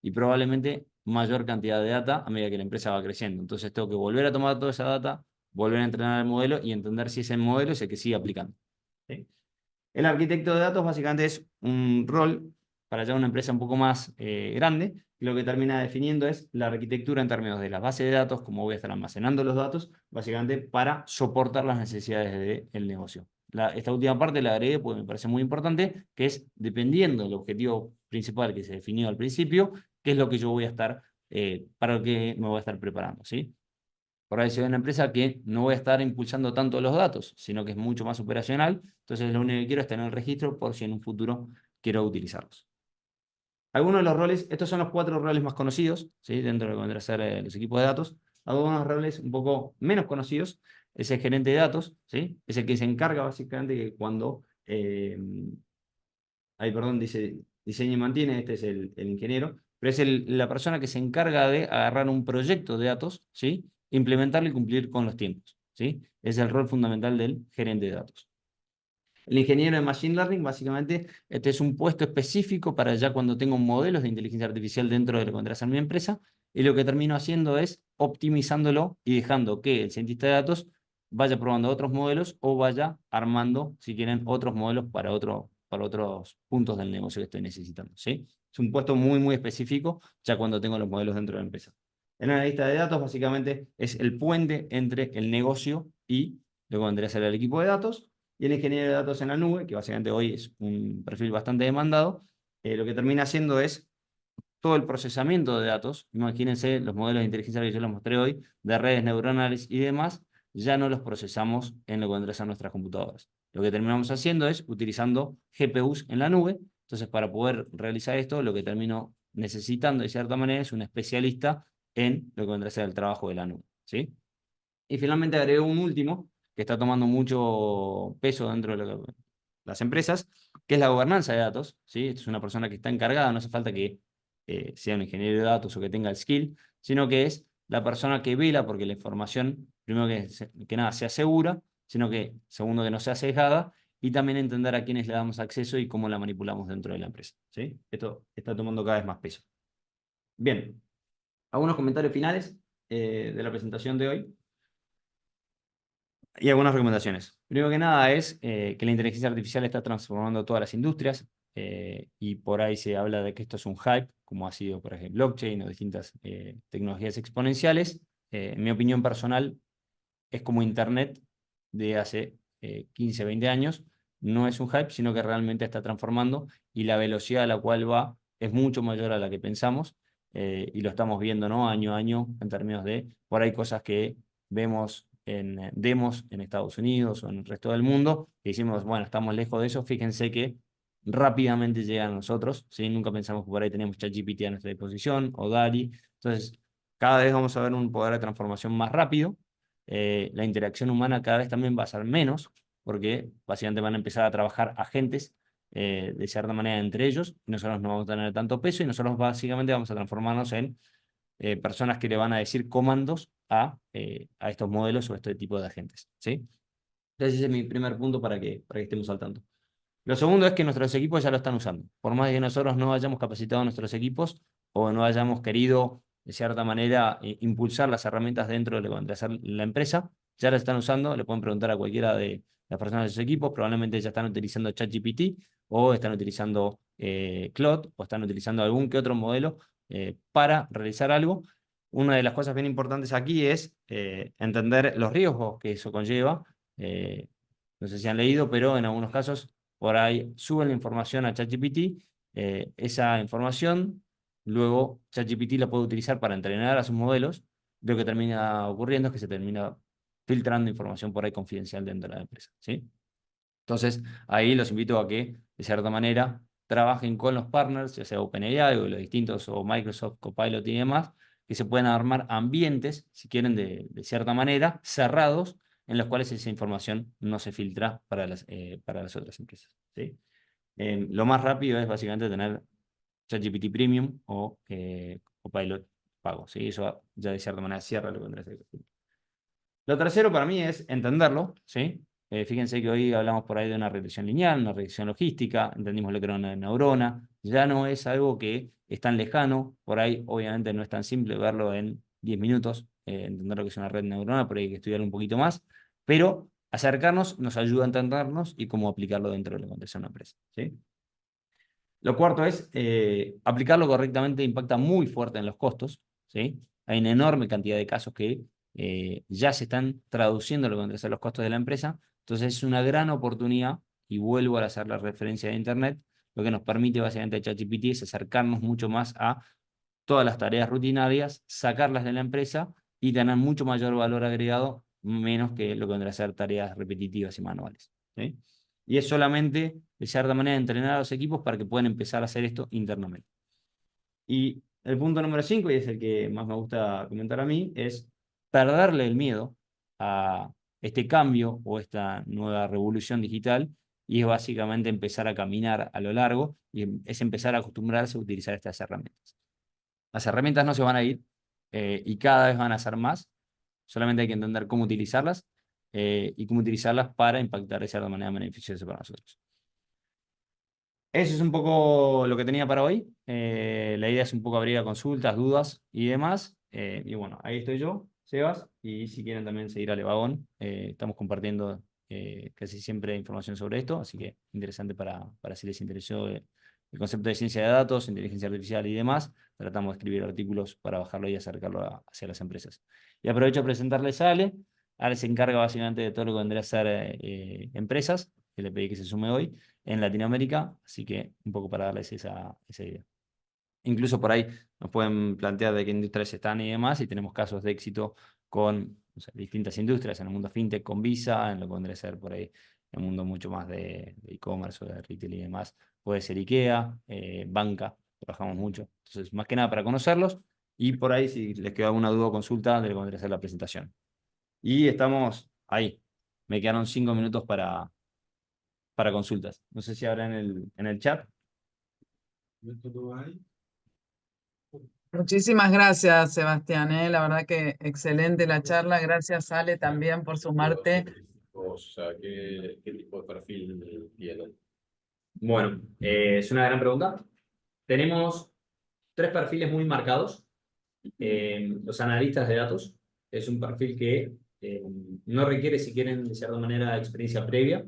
y probablemente mayor cantidad de data a medida que la empresa va creciendo. Entonces tengo que volver a tomar toda esa data, volver a entrenar el modelo y entender si ese modelo es el que sigue aplicando, ¿sí? El arquitecto de datos básicamente es un rol para ya una empresa un poco más grande, y lo que termina definiendo es la arquitectura en términos de las bases de datos, cómo voy a estar almacenando los datos, básicamente para soportar las necesidades del negocio. Esta última parte la agregué porque me parece muy importante, que es, dependiendo del objetivo principal que se definió al principio, qué es lo que yo voy a estar, para lo que me voy a estar preparando, ¿sí? Por ahí, si hay una empresa que no voy a estar impulsando tanto los datos, sino que es mucho más operacional, entonces lo único que quiero es tener el registro por si en un futuro quiero utilizarlos. Algunos de los roles, estos son los 4 roles más conocidos, ¿sí?, dentro de lo que vendrán a ser los equipos de datos. Algunos roles un poco menos conocidos es el gerente de datos, ¿sí?, es el que se encarga básicamente que cuando ahí perdón, dice diseña y mantiene, este es el ingeniero, pero es la persona que se encarga de agarrar un proyecto de datos, ¿sí? Implementarlo y cumplir con los tiempos, ¿sí? Es el rol fundamental del gerente de datos. El ingeniero de Machine Learning, básicamente, este es un puesto específico para ya cuando tengo modelos de inteligencia artificial dentro de lo que vendrá a ser mi empresa, y lo que termino haciendo es optimizándolo y dejando que el cientista de datos vaya probando otros modelos o vaya armando, si quieren, otros modelos para otros puntos del negocio que estoy necesitando, ¿sí? Es un puesto muy, muy específico ya cuando tengo los modelos dentro de la empresa. El analista de datos, básicamente, es el puente entre el negocio y lo que vendría a ser el equipo de datos. Y el ingeniero de datos en la nube, que básicamente hoy es un perfil bastante demandado, lo que termina haciendo es todo el procesamiento de datos. Imagínense los modelos de inteligencia que yo les mostré hoy, de redes neuronales y demás, ya no los procesamos en lo que vendrán a nuestras computadoras. Lo que terminamos haciendo es utilizando GPUs en la nube. Entonces, para poder realizar esto, lo que termino necesitando de cierta manera es un especialista en lo que vendrá a ser el trabajo de la nube, ¿sí? Y finalmente agregué un último que está tomando mucho peso dentro de las empresas, que es la gobernanza de datos, ¿sí? Esto es una persona que está encargada, no hace falta que sea un ingeniero de datos o que tenga el skill, sino que es la persona que vela porque la información, primero que nada, sea segura, sino que, segundo, que no sea sesgada, y también entender a quiénes le damos acceso y cómo la manipulamos dentro de la empresa, ¿sí? Esto está tomando cada vez más peso. Bien, algunos comentarios finales de la presentación de hoy. Y algunas recomendaciones. Primero que nada es que la inteligencia artificial está transformando todas las industrias y por ahí se habla de que esto es un hype, como ha sido, por ejemplo, blockchain o distintas tecnologías exponenciales. En mi opinión personal, es como Internet de hace 15, 20 años. No es un hype, sino que realmente está transformando y la velocidad a la cual va es mucho mayor a la que pensamos y lo estamos viendo, ¿no? Año a año en términos de, por ahí cosas que vemos en demos en Estados Unidos o en el resto del mundo y decimos, bueno, estamos lejos de eso, fíjense que rápidamente llegan a nosotros, ¿sí? Nunca pensamos que por ahí tenemos ChatGPT a nuestra disposición o DALL-E, entonces cada vez vamos a ver un poder de transformación más rápido. La interacción humana cada vez también va a ser menos, porque básicamente van a empezar a trabajar agentes de cierta manera entre ellos, y nosotros no vamos a tener tanto peso, y nosotros básicamente vamos a transformarnos en personas que le van a decir comandos a estos modelos o a este tipo de agentes, ¿sí? Entonces ese es mi primer punto para que estemos al tanto. Lo segundo es que nuestros equipos ya lo están usando. Por más que nosotros no hayamos capacitado a nuestros equipos o no hayamos querido, de cierta manera, impulsar las herramientas dentro de lo que va a hacer la empresa, ya lo están usando. Le pueden preguntar a cualquiera de las personas de sus equipos. Probablemente ya están utilizando ChatGPT o están utilizando Claude o están utilizando algún que otro modelo para realizar algo. Una de las cosas bien importantes aquí es entender los riesgos que eso conlleva. No sé si han leído, pero en algunos casos por ahí suben la información a ChatGPT, esa información, luego ChatGPT la puede utilizar para entrenar a sus modelos. Lo que termina ocurriendo es que se termina filtrando información por ahí confidencial dentro de la empresa, ¿sí? Entonces, ahí los invito a que, de cierta manera, trabajen con los partners, ya sea OpenAI o los distintos, o Microsoft, Copilot y demás, que se puedan armar ambientes, si quieren, de cierta manera, cerrados, en los cuales esa información no se filtra para las otras empresas, ¿sí? Lo más rápido es básicamente tener ChatGPT Premium o Copilot pago, ¿sí? Eso ya de cierta manera cierra lo que vendrá a ser. Lo tercero para mí es entenderlo, ¿sí? Fíjense que hoy hablamos por ahí de una regresión lineal, una regresión logística, entendimos lo que era una neurona, ya no es algo que es tan lejano, por ahí obviamente no es tan simple verlo en 10 minutos, entender lo que es una red neuronal, por ahí hay que estudiarlo un poquito más, pero acercarnos nos ayuda a entendernos y cómo aplicarlo dentro de lo que acontece en una empresa, ¿sí? Lo cuarto es aplicarlo correctamente impacta muy fuerte en los costos, ¿sí? Hay una enorme cantidad de casos que ya se están traduciendo lo que vendrían a ser los costos de la empresa, entonces es una gran oportunidad, y vuelvo a hacer la referencia de Internet, lo que nos permite básicamente ChatGPT es acercarnos mucho más a todas las tareas rutinarias, sacarlas de la empresa y tener mucho mayor valor agregado, menos que lo que vendrá a ser tareas repetitivas y manuales, ¿sí? Y es solamente, de cierta manera, entrenar a los equipos para que puedan empezar a hacer esto internamente. Y el punto número 5, y es el que más me gusta comentar a mí, es perderle el miedo a este cambio o esta nueva revolución digital y es básicamente empezar a caminar a lo largo y es empezar a acostumbrarse a utilizar estas herramientas. Las herramientas no se van a ir y cada vez van a ser más, solamente hay que entender cómo utilizarlas y cómo utilizarlas para impactar de cierta manera beneficiosa para nosotros. Eso es un poco lo que tenía para hoy. La idea es un poco abrir a consultas, dudas y demás. Y bueno, ahí estoy yo, Sebas, y si quieren también seguir a Levagón, estamos compartiendo casi siempre información sobre esto, así que interesante para si les interesó el concepto de ciencia de datos, inteligencia artificial y demás. Tratamos de escribir artículos para bajarlo y acercarlo hacia las empresas. Y aprovecho a presentarles a Ale. Ale se encarga básicamente de todo lo que vendría a ser empresas, que le pedí que se sume hoy en Latinoamérica, así que un poco para darles esa idea. Incluso por ahí nos pueden plantear de qué industrias están y demás, y tenemos casos de éxito con, o sea, distintas industrias, en el mundo fintech con Visa, en lo que vendría a ser por ahí el mundo mucho más de e-commerce o de retail y demás. Puede ser IKEA, banca, trabajamos mucho. Entonces, más que nada para conocerlos, y por ahí si les queda alguna duda o consulta, de lo que vendría a ser la presentación. Y estamos ahí. Me quedaron 5 minutos para consultas. No sé si habrá en el chat. Muchísimas gracias, Sebastián, ¿eh? La verdad que excelente la charla. Gracias, Ale, también por sumarte. O sea, ¿qué tipo de perfil tienen? Bueno, es una gran pregunta. Tenemos 3 perfiles muy marcados. Los analistas de datos es un perfil que no requiere, si quieren, de cierta manera, experiencia previa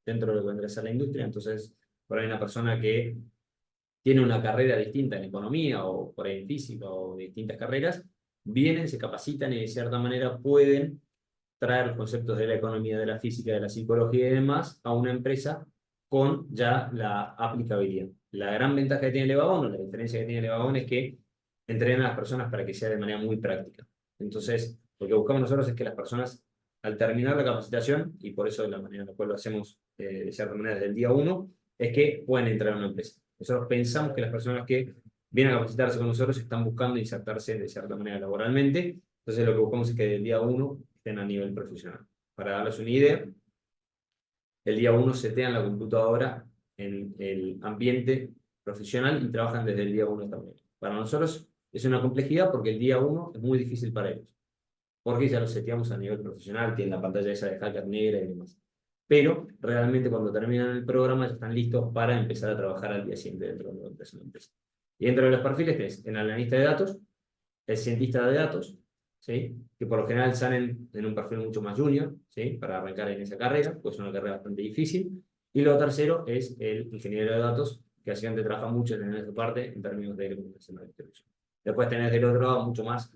dentro de lo que vendrá a ser la industria. Entonces, por ahí una persona que tiene una carrera distinta en economía o por ahí en física o distintas carreras, vienen, se capacitan y de cierta manera pueden traer los conceptos de la economía, de la física, de la psicología y demás a una empresa con ya la aplicabilidad. La gran ventaja que tiene Levagón, o la diferencia que tiene Levagón, es que entrenan a las personas para que sea de manera muy práctica. Entonces, lo que buscamos nosotros es que las personas, al terminar la capacitación, y por eso de la manera en la cual lo hacemos de cierta manera desde el día 1, es que pueden entrar a una empresa. Nosotros pensamos que las personas que vienen a capacitarse con nosotros están buscando insertarse de cierta manera laboralmente. Entonces, lo que buscamos es que del día 1 estén a nivel profesional. Para darles una idea, el día 1 setean la computadora en el ambiente profesional y trabajan desde el día 1 también. Para nosotros es una complejidad porque el día 1 es muy difícil para ellos. Porque ya lo seteamos a nivel profesional, tienen la pantalla esa de hacker negra y demás. Pero realmente cuando terminan el programa ya están listos para empezar a trabajar al día siguiente dentro de la empresa. Y dentro de los perfiles tenés el analista de datos, el cientista de datos, ¿sí? Que por lo general salen en un perfil mucho más junior, ¿sí? Para arrancar en esa carrera, pues es una carrera bastante difícil. Y lo tercero es el ingeniero de datos, que básicamente trabaja mucho en esa parte en términos de comunicación de distribución. Después tenés del otro lado mucho más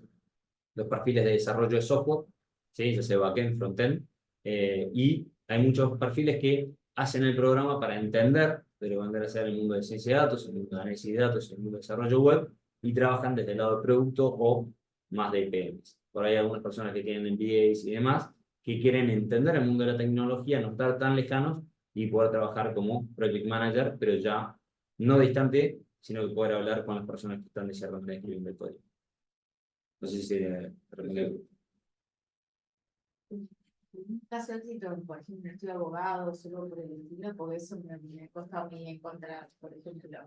los perfiles de desarrollo de software, ¿sí? Ya sea backend, frontend, y hay muchos perfiles que hacen el programa para entender de lo que van a hacer el mundo de ciencia de datos, el mundo de análisis de datos, el mundo de desarrollo web, y trabajan desde el lado de producto o más de PMs. Por ahí hay algunas personas que tienen MBAs y demás, que quieren entender el mundo de la tecnología, no estar tan lejanos y poder trabajar como project manager, pero ya no distante, sino que poder hablar con las personas que están de cierta manera escribiendo el código. No sé si se responde. Caso de éxito, por ejemplo, estoy abogado, solo por el estilo, porque eso me cuesta a mí encontrar, por ejemplo.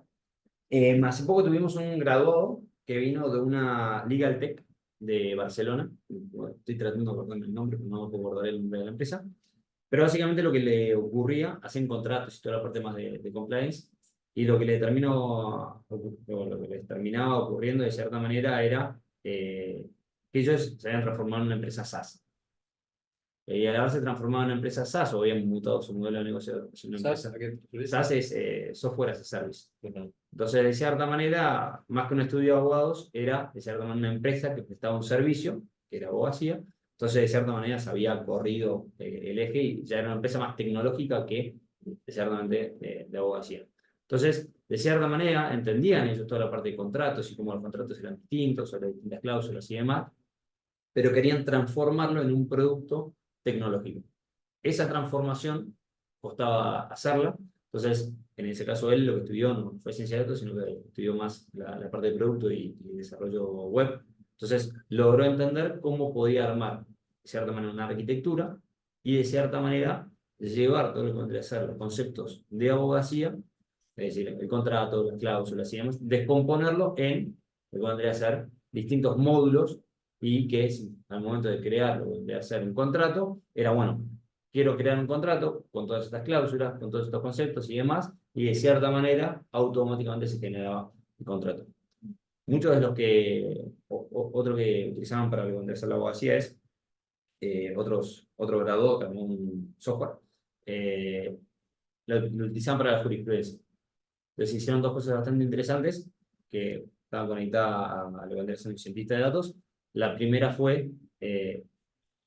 Hace poco tuvimos un graduado que vino de una Legal Tech de Barcelona. Bueno, estoy tratando de acordarme el nombre, pero no puedo acordar el nombre de la empresa. Pero básicamente lo que le ocurría, hacían contratos y toda la parte más de compliance, y lo que le lo que les terminaba ocurriendo de cierta manera era que ellos se habían transformado en una empresa SaaS. Y al haberse transformado en una empresa SaaS, o habían mutado su modelo de negocio. SaaS es Software as a Service. Entonces, de cierta manera, más que un estudio de abogados, era de cierta manera una empresa que prestaba un servicio, que era abogacía. Entonces, de cierta manera, se había corrido el eje y ya era una empresa más tecnológica que, de cierta manera, de abogacía. Entonces, de cierta manera, entendían ellos toda la parte de contratos y cómo los contratos eran distintos, sobre distintas cláusulas y demás, pero querían transformarlo en un producto tecnológico. Esa transformación costaba hacerla, entonces en ese caso él lo que estudió no fue ciencia de datos, sino que estudió más la parte de producto y desarrollo web. Entonces logró entender cómo podía armar de cierta manera una arquitectura y de cierta manera llevar todo lo que vendría a ser los conceptos de abogacía, es decir, el contrato, las cláusulas y demás, descomponerlo en lo que vendría a ser distintos módulos y que es, al momento de crearlo, de hacer un contrato, era bueno, quiero crear un contrato con todas estas cláusulas, con todos estos conceptos y demás, y de cierta manera automáticamente se generaba el contrato. Muchos de los que, otro que utilizaban para lo que vendría a ser la abogacía es otro graduado, que armó un software, lo utilizaban para la jurisprudencia. Entonces hicieron dos cosas bastante interesantes que estaban conectadas a lo que vendría a ser un cientista de datos. La primera fue,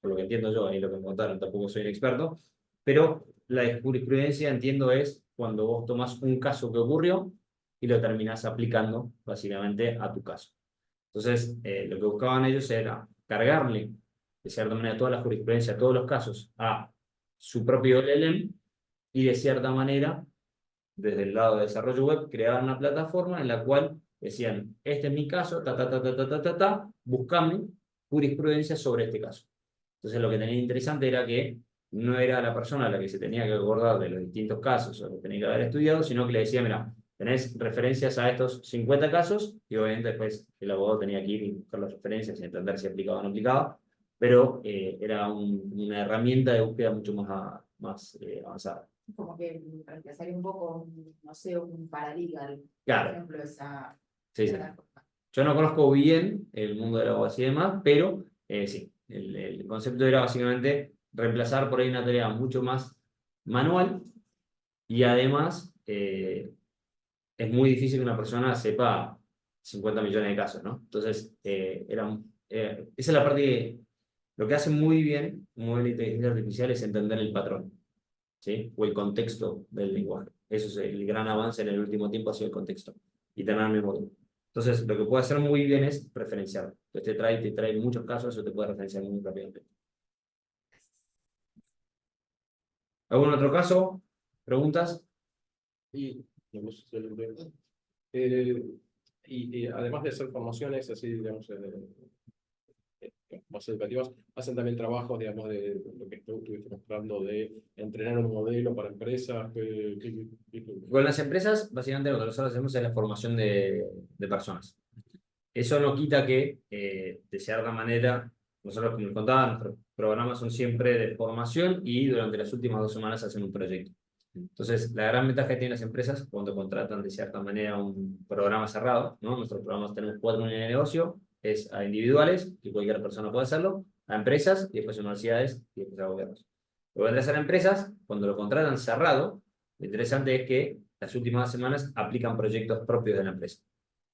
por lo que entiendo yo, ahí lo que me contaron, tampoco soy un experto, pero la de jurisprudencia entiendo es cuando vos tomás un caso que ocurrió y lo terminás aplicando básicamente a tu caso. Entonces, lo que buscaban ellos era cargarle, de cierta manera, toda la jurisprudencia, todos los casos, a su propio LLM y de cierta manera, desde el lado de desarrollo web, creaban una plataforma en la cual decían, este es mi caso, buscame jurisprudencia sobre este caso. Entonces, lo que tenía interesante era que no era la persona a la que se tenía que acordar de los distintos casos o que tenía que haber estudiado, sino que le decía, mira, tenés referencias a estos 50 casos y obviamente después el abogado tenía que ir y buscar las referencias y entender si aplicaba o no aplicaba, pero era una herramienta de búsqueda mucho más avanzada. Como que reemplazaría un poco, no sé, un paralegal, por Claro, ejemplo, esa sí, sí. plataforma. Yo no conozco bien el mundo de la abogacía y demás, pero sí, el concepto era básicamente reemplazar por ahí una tarea mucho más manual y además es muy difícil que una persona sepa 50 millones de casos, ¿no? Entonces, esa es la parte que lo que hace muy bien un modelo de inteligencia artificial es entender el patrón, ¿sí? O el contexto del lenguaje. Eso es el gran avance en el último tiempo, ha sido el contexto y tener memoria. Entonces, lo que puede hacer muy bien es referenciar. Entonces, te trae muchos casos, eso te puede referenciar muy rápidamente. ¿Algún otro caso? ¿Preguntas? Y, digamos, eh, y además de hacer formaciones así, digamos, más educativas, hacen también trabajos, digamos, de lo que tú estuviste mostrando, de entrenar un modelo para empresas. Con las empresas, básicamente lo que nosotros hacemos es la formación de personas. Eso no quita que, de cierta manera, nosotros, como les contaba, nuestros programas son siempre de formación y durante las últimas 2 semanas hacen un proyecto. Entonces, la gran ventaja que tienen las empresas cuando contratan de cierta manera un programa cerrado, ¿no? Nuestros programas tenemos 4 unidades de negocio, es a individuales, que cualquier persona puede hacerlo, a empresas y después a universidades y después a gobiernos. Lo que vendrá a ser empresas, cuando lo contratan cerrado, lo interesante es que las últimas 2 semanas aplican proyectos propios de la empresa.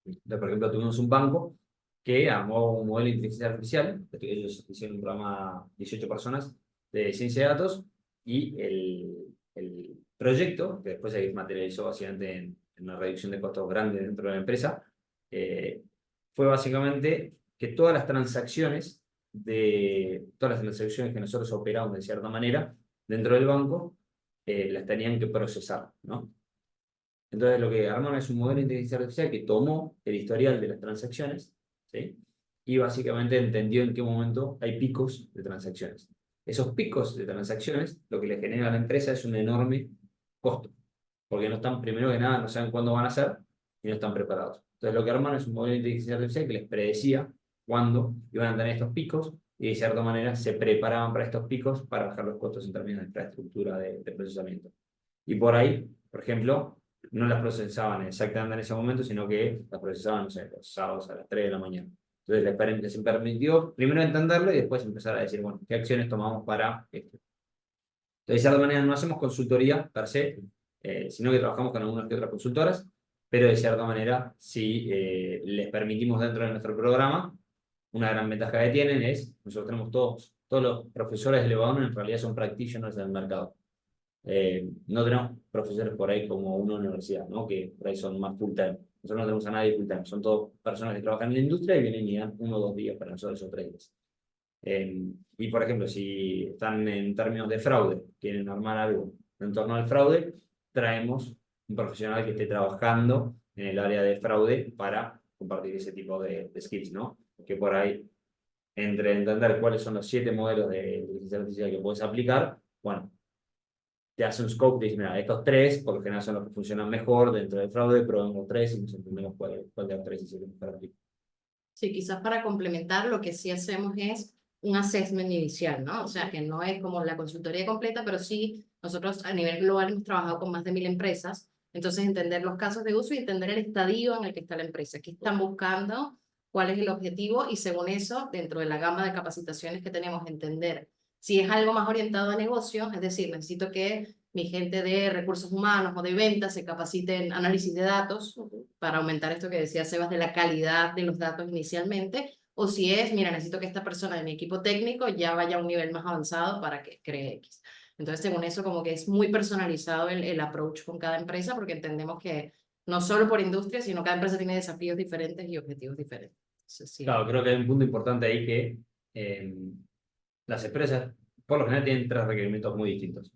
Entonces, por ejemplo, tuvimos un banco que armó un modelo de inteligencia artificial, ellos hicieron un programa 18 personas de ciencia de datos y el proyecto, que después se materializó básicamente en una reducción de costos grande dentro de la empresa, fue básicamente que todas las transacciones que nosotros operamos de cierta manera dentro del banco, las tenían que procesar, ¿no? Entonces lo que armaron es un modelo de inteligencia artificial que tomó el historial de las transacciones, ¿sí? Y básicamente entendió en qué momento hay picos de transacciones. Esos picos de transacciones lo que le genera a la empresa es un enorme costo, porque no están, primero que nada, no saben cuándo van a hacer y no están preparados. Entonces lo que armaron es un modelo de inteligencia artificial que les predecía cuándo iban a tener estos picos y de cierta manera se preparaban para estos picos para bajar los costos en términos de infraestructura de procesamiento. Y por ahí, por ejemplo, no las procesaban exactamente en ese momento, sino que las procesaban, no sé, los sábados a las 3 de la mañana. Entonces les permitió primero entenderlo y después empezar a decir, bueno, ¿qué acciones tomamos para esto? Entonces, de cierta manera, no hacemos consultoría per se, sino que trabajamos con algunas que otras consultoras, pero de cierta manera, si les permitimos dentro de nuestro programa, una gran ventaja que tienen es, nosotros tenemos todos los profesores de Lebanon en realidad son practitioners del mercado. No tenemos profesores por ahí como una universidad, ¿no? Que por ahí son más full time. Nosotros no tenemos a nadie full time, son todas personas que trabajan en la industria y vienen y dan 1 o 2 días para nosotros o 3 días. Y por ejemplo, si están en términos de fraude, quieren armar algo en torno al fraude, traemos un profesional que esté trabajando en el área de fraude para compartir ese tipo de skills, ¿no? Que por ahí, entre entender cuáles son los 7 modelos de inteligencia artificial que puedes aplicar, bueno, te hace un scope, te dice, mira, estos tres, por lo general son los que funcionan mejor dentro del fraude, probemos tres y nos entendemos cuál de los tres sirve para ti. Sí, quizás para complementar, lo que sí hacemos es un assessment inicial, ¿no? O sea, que no es como la consultoría completa, pero sí nosotros a nivel global hemos trabajado con más de 1000 empresas, entonces entender los casos de uso y entender el estadio en el que está la empresa, qué están buscando, cuál es el objetivo y según eso, dentro de la gama de capacitaciones que tenemos, entender si es algo más orientado a negocios, es decir, necesito que mi gente de recursos humanos o de ventas se capacite en análisis de datos para aumentar esto que decía Sebas de la calidad de los datos inicialmente, o si es, mira, necesito que esta persona de mi equipo técnico ya vaya a un nivel más avanzado para que cree X. Entonces, según eso, como que es muy personalizado el approach con cada empresa, porque entendemos que no solo por industria, sino cada empresa tiene desafíos diferentes y objetivos diferentes. Entonces, sí. Claro, creo que hay un punto importante ahí que las empresas, por lo general, tienen tres requerimientos muy distintos.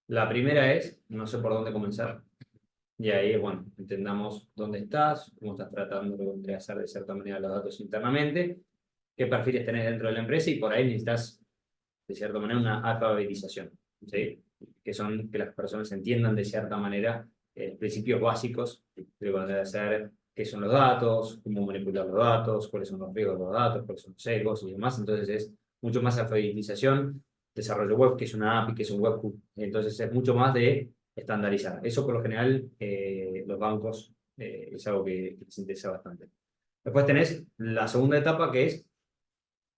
La primera es, no sé por dónde comenzar. Y ahí, bueno, entendamos dónde estás, cómo estás tratando de hacer de cierta manera los datos internamente, qué perfiles tenés dentro de la empresa y por ahí necesitas, de cierta manera, una alfabetización, ¿sí? Que son que las personas entiendan de cierta manera principios básicos de lo que debe hacer, qué son los datos, cómo manipular los datos, cuáles son los riesgos de los datos, cuáles son los sesgos y demás. Entonces es mucho más alfabetización, desarrollo web, que es una API, que es un webhook. Entonces es mucho más de estandarizar. Eso por lo general los bancos es algo que les interesa bastante. Después tenés la segunda etapa que es,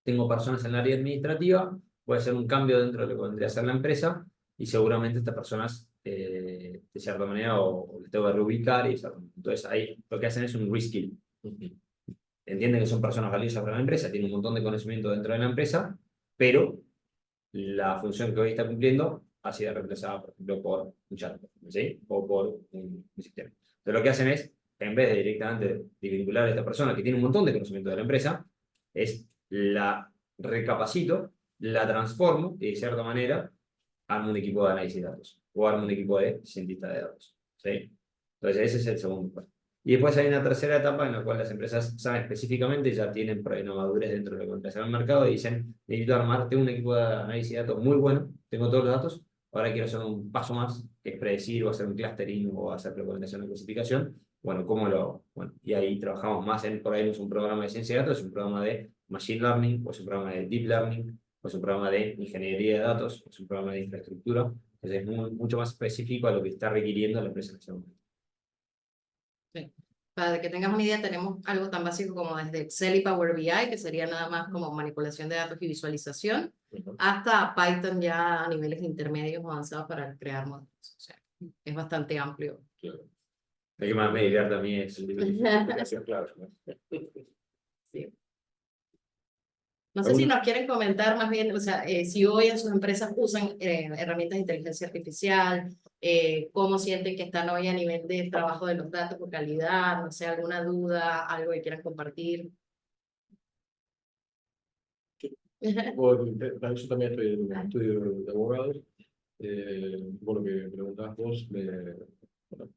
tengo personas en el área administrativa, puede ser un cambio dentro de lo que vendría a ser la empresa y seguramente estas personas de cierta manera o les tengo que reubicar y entonces ahí lo que hacen es un reskill. Entienden que son personas valiosas para la empresa, tienen un montón de conocimiento dentro de la empresa, pero la función que hoy está cumpliendo ha sido reemplazada, por ejemplo, por un chat, ¿sí? O por un sistema. Entonces lo que hacen es, en vez de directamente vincular a esta persona que tiene un montón de conocimiento de la empresa, es la recapacito, la transformo y de cierta manera armo un equipo de análisis de datos o armo un equipo de cientistas de datos, ¿sí? Entonces ese es el segundo paso. Y después hay una tercera etapa en la cual las empresas saben específicamente, ya tienen por ahí una madurez dentro de lo que empiezan al mercado y dicen, necesito armar, tengo un equipo de análisis de datos muy bueno, tengo todos los datos, ahora quiero hacer un paso más, que es predecir o hacer un clustering o hacer recomendación de clasificación. Bueno, ¿cómo lo...? Bueno, y ahí trabajamos más en, por ahí no es un programa de ciencia de datos, es un programa de machine learning, o es un programa de deep learning, o es un programa de ingeniería de datos, o es un programa de infraestructura. Entonces es mucho más específico a lo que está requiriendo la empresa en ese momento. Sí. Para que tengas una idea, tenemos algo tan básico como desde Excel y Power BI, que sería nada más como manipulación de datos y visualización, hasta Python ya a niveles intermedios o avanzados para crear modelos. O sea, es bastante amplio. Claro. Lo que más me divierte a mí es El nivel de sofisticación, claro, ¿no? Sí. No sé si nos quieren comentar más bien, o sea, si hoy en sus empresas usan herramientas de inteligencia artificial, cómo sienten que están hoy a nivel de trabajo de los datos o calidad, no sé, alguna duda, algo que quieran compartir. Bueno, yo también estoy en un estudio de abogados. Por lo que preguntabas vos, bueno,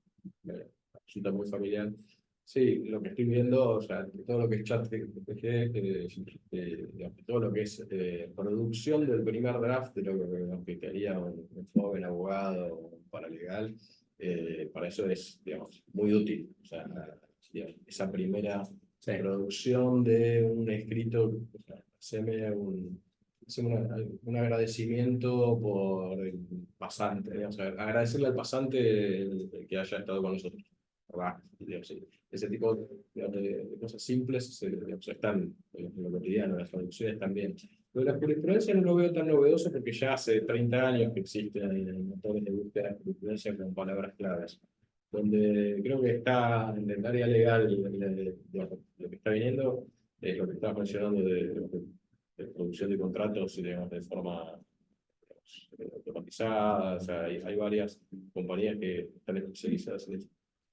me resulta muy familiar. Sí, lo que estoy viendo, o sea, todo lo que es chat GPT, digamos, todo lo que es producción del primer draft de lo que quería un joven abogado o un paralegal, para eso es, digamos, muy útil. O sea, digamos, esa primera producción de un escrito, o sea, haceme un agradecimiento por el pasante, digamos, agradecerle al pasante el que haya estado con nosotros. Digamos, ese tipo de cosas simples digamos, están en lo cotidiano, las traducciones también. Pero la jurisprudencia no lo veo tan novedoso porque ya hace 30 años que existen motores de búsqueda de jurisprudencia con palabras claves. Donde creo que está en el área legal, digamos, lo que está viniendo es lo que estabas mencionando de producción de contratos, digamos, de forma automatizada. O sea, hay varias compañías que están especializadas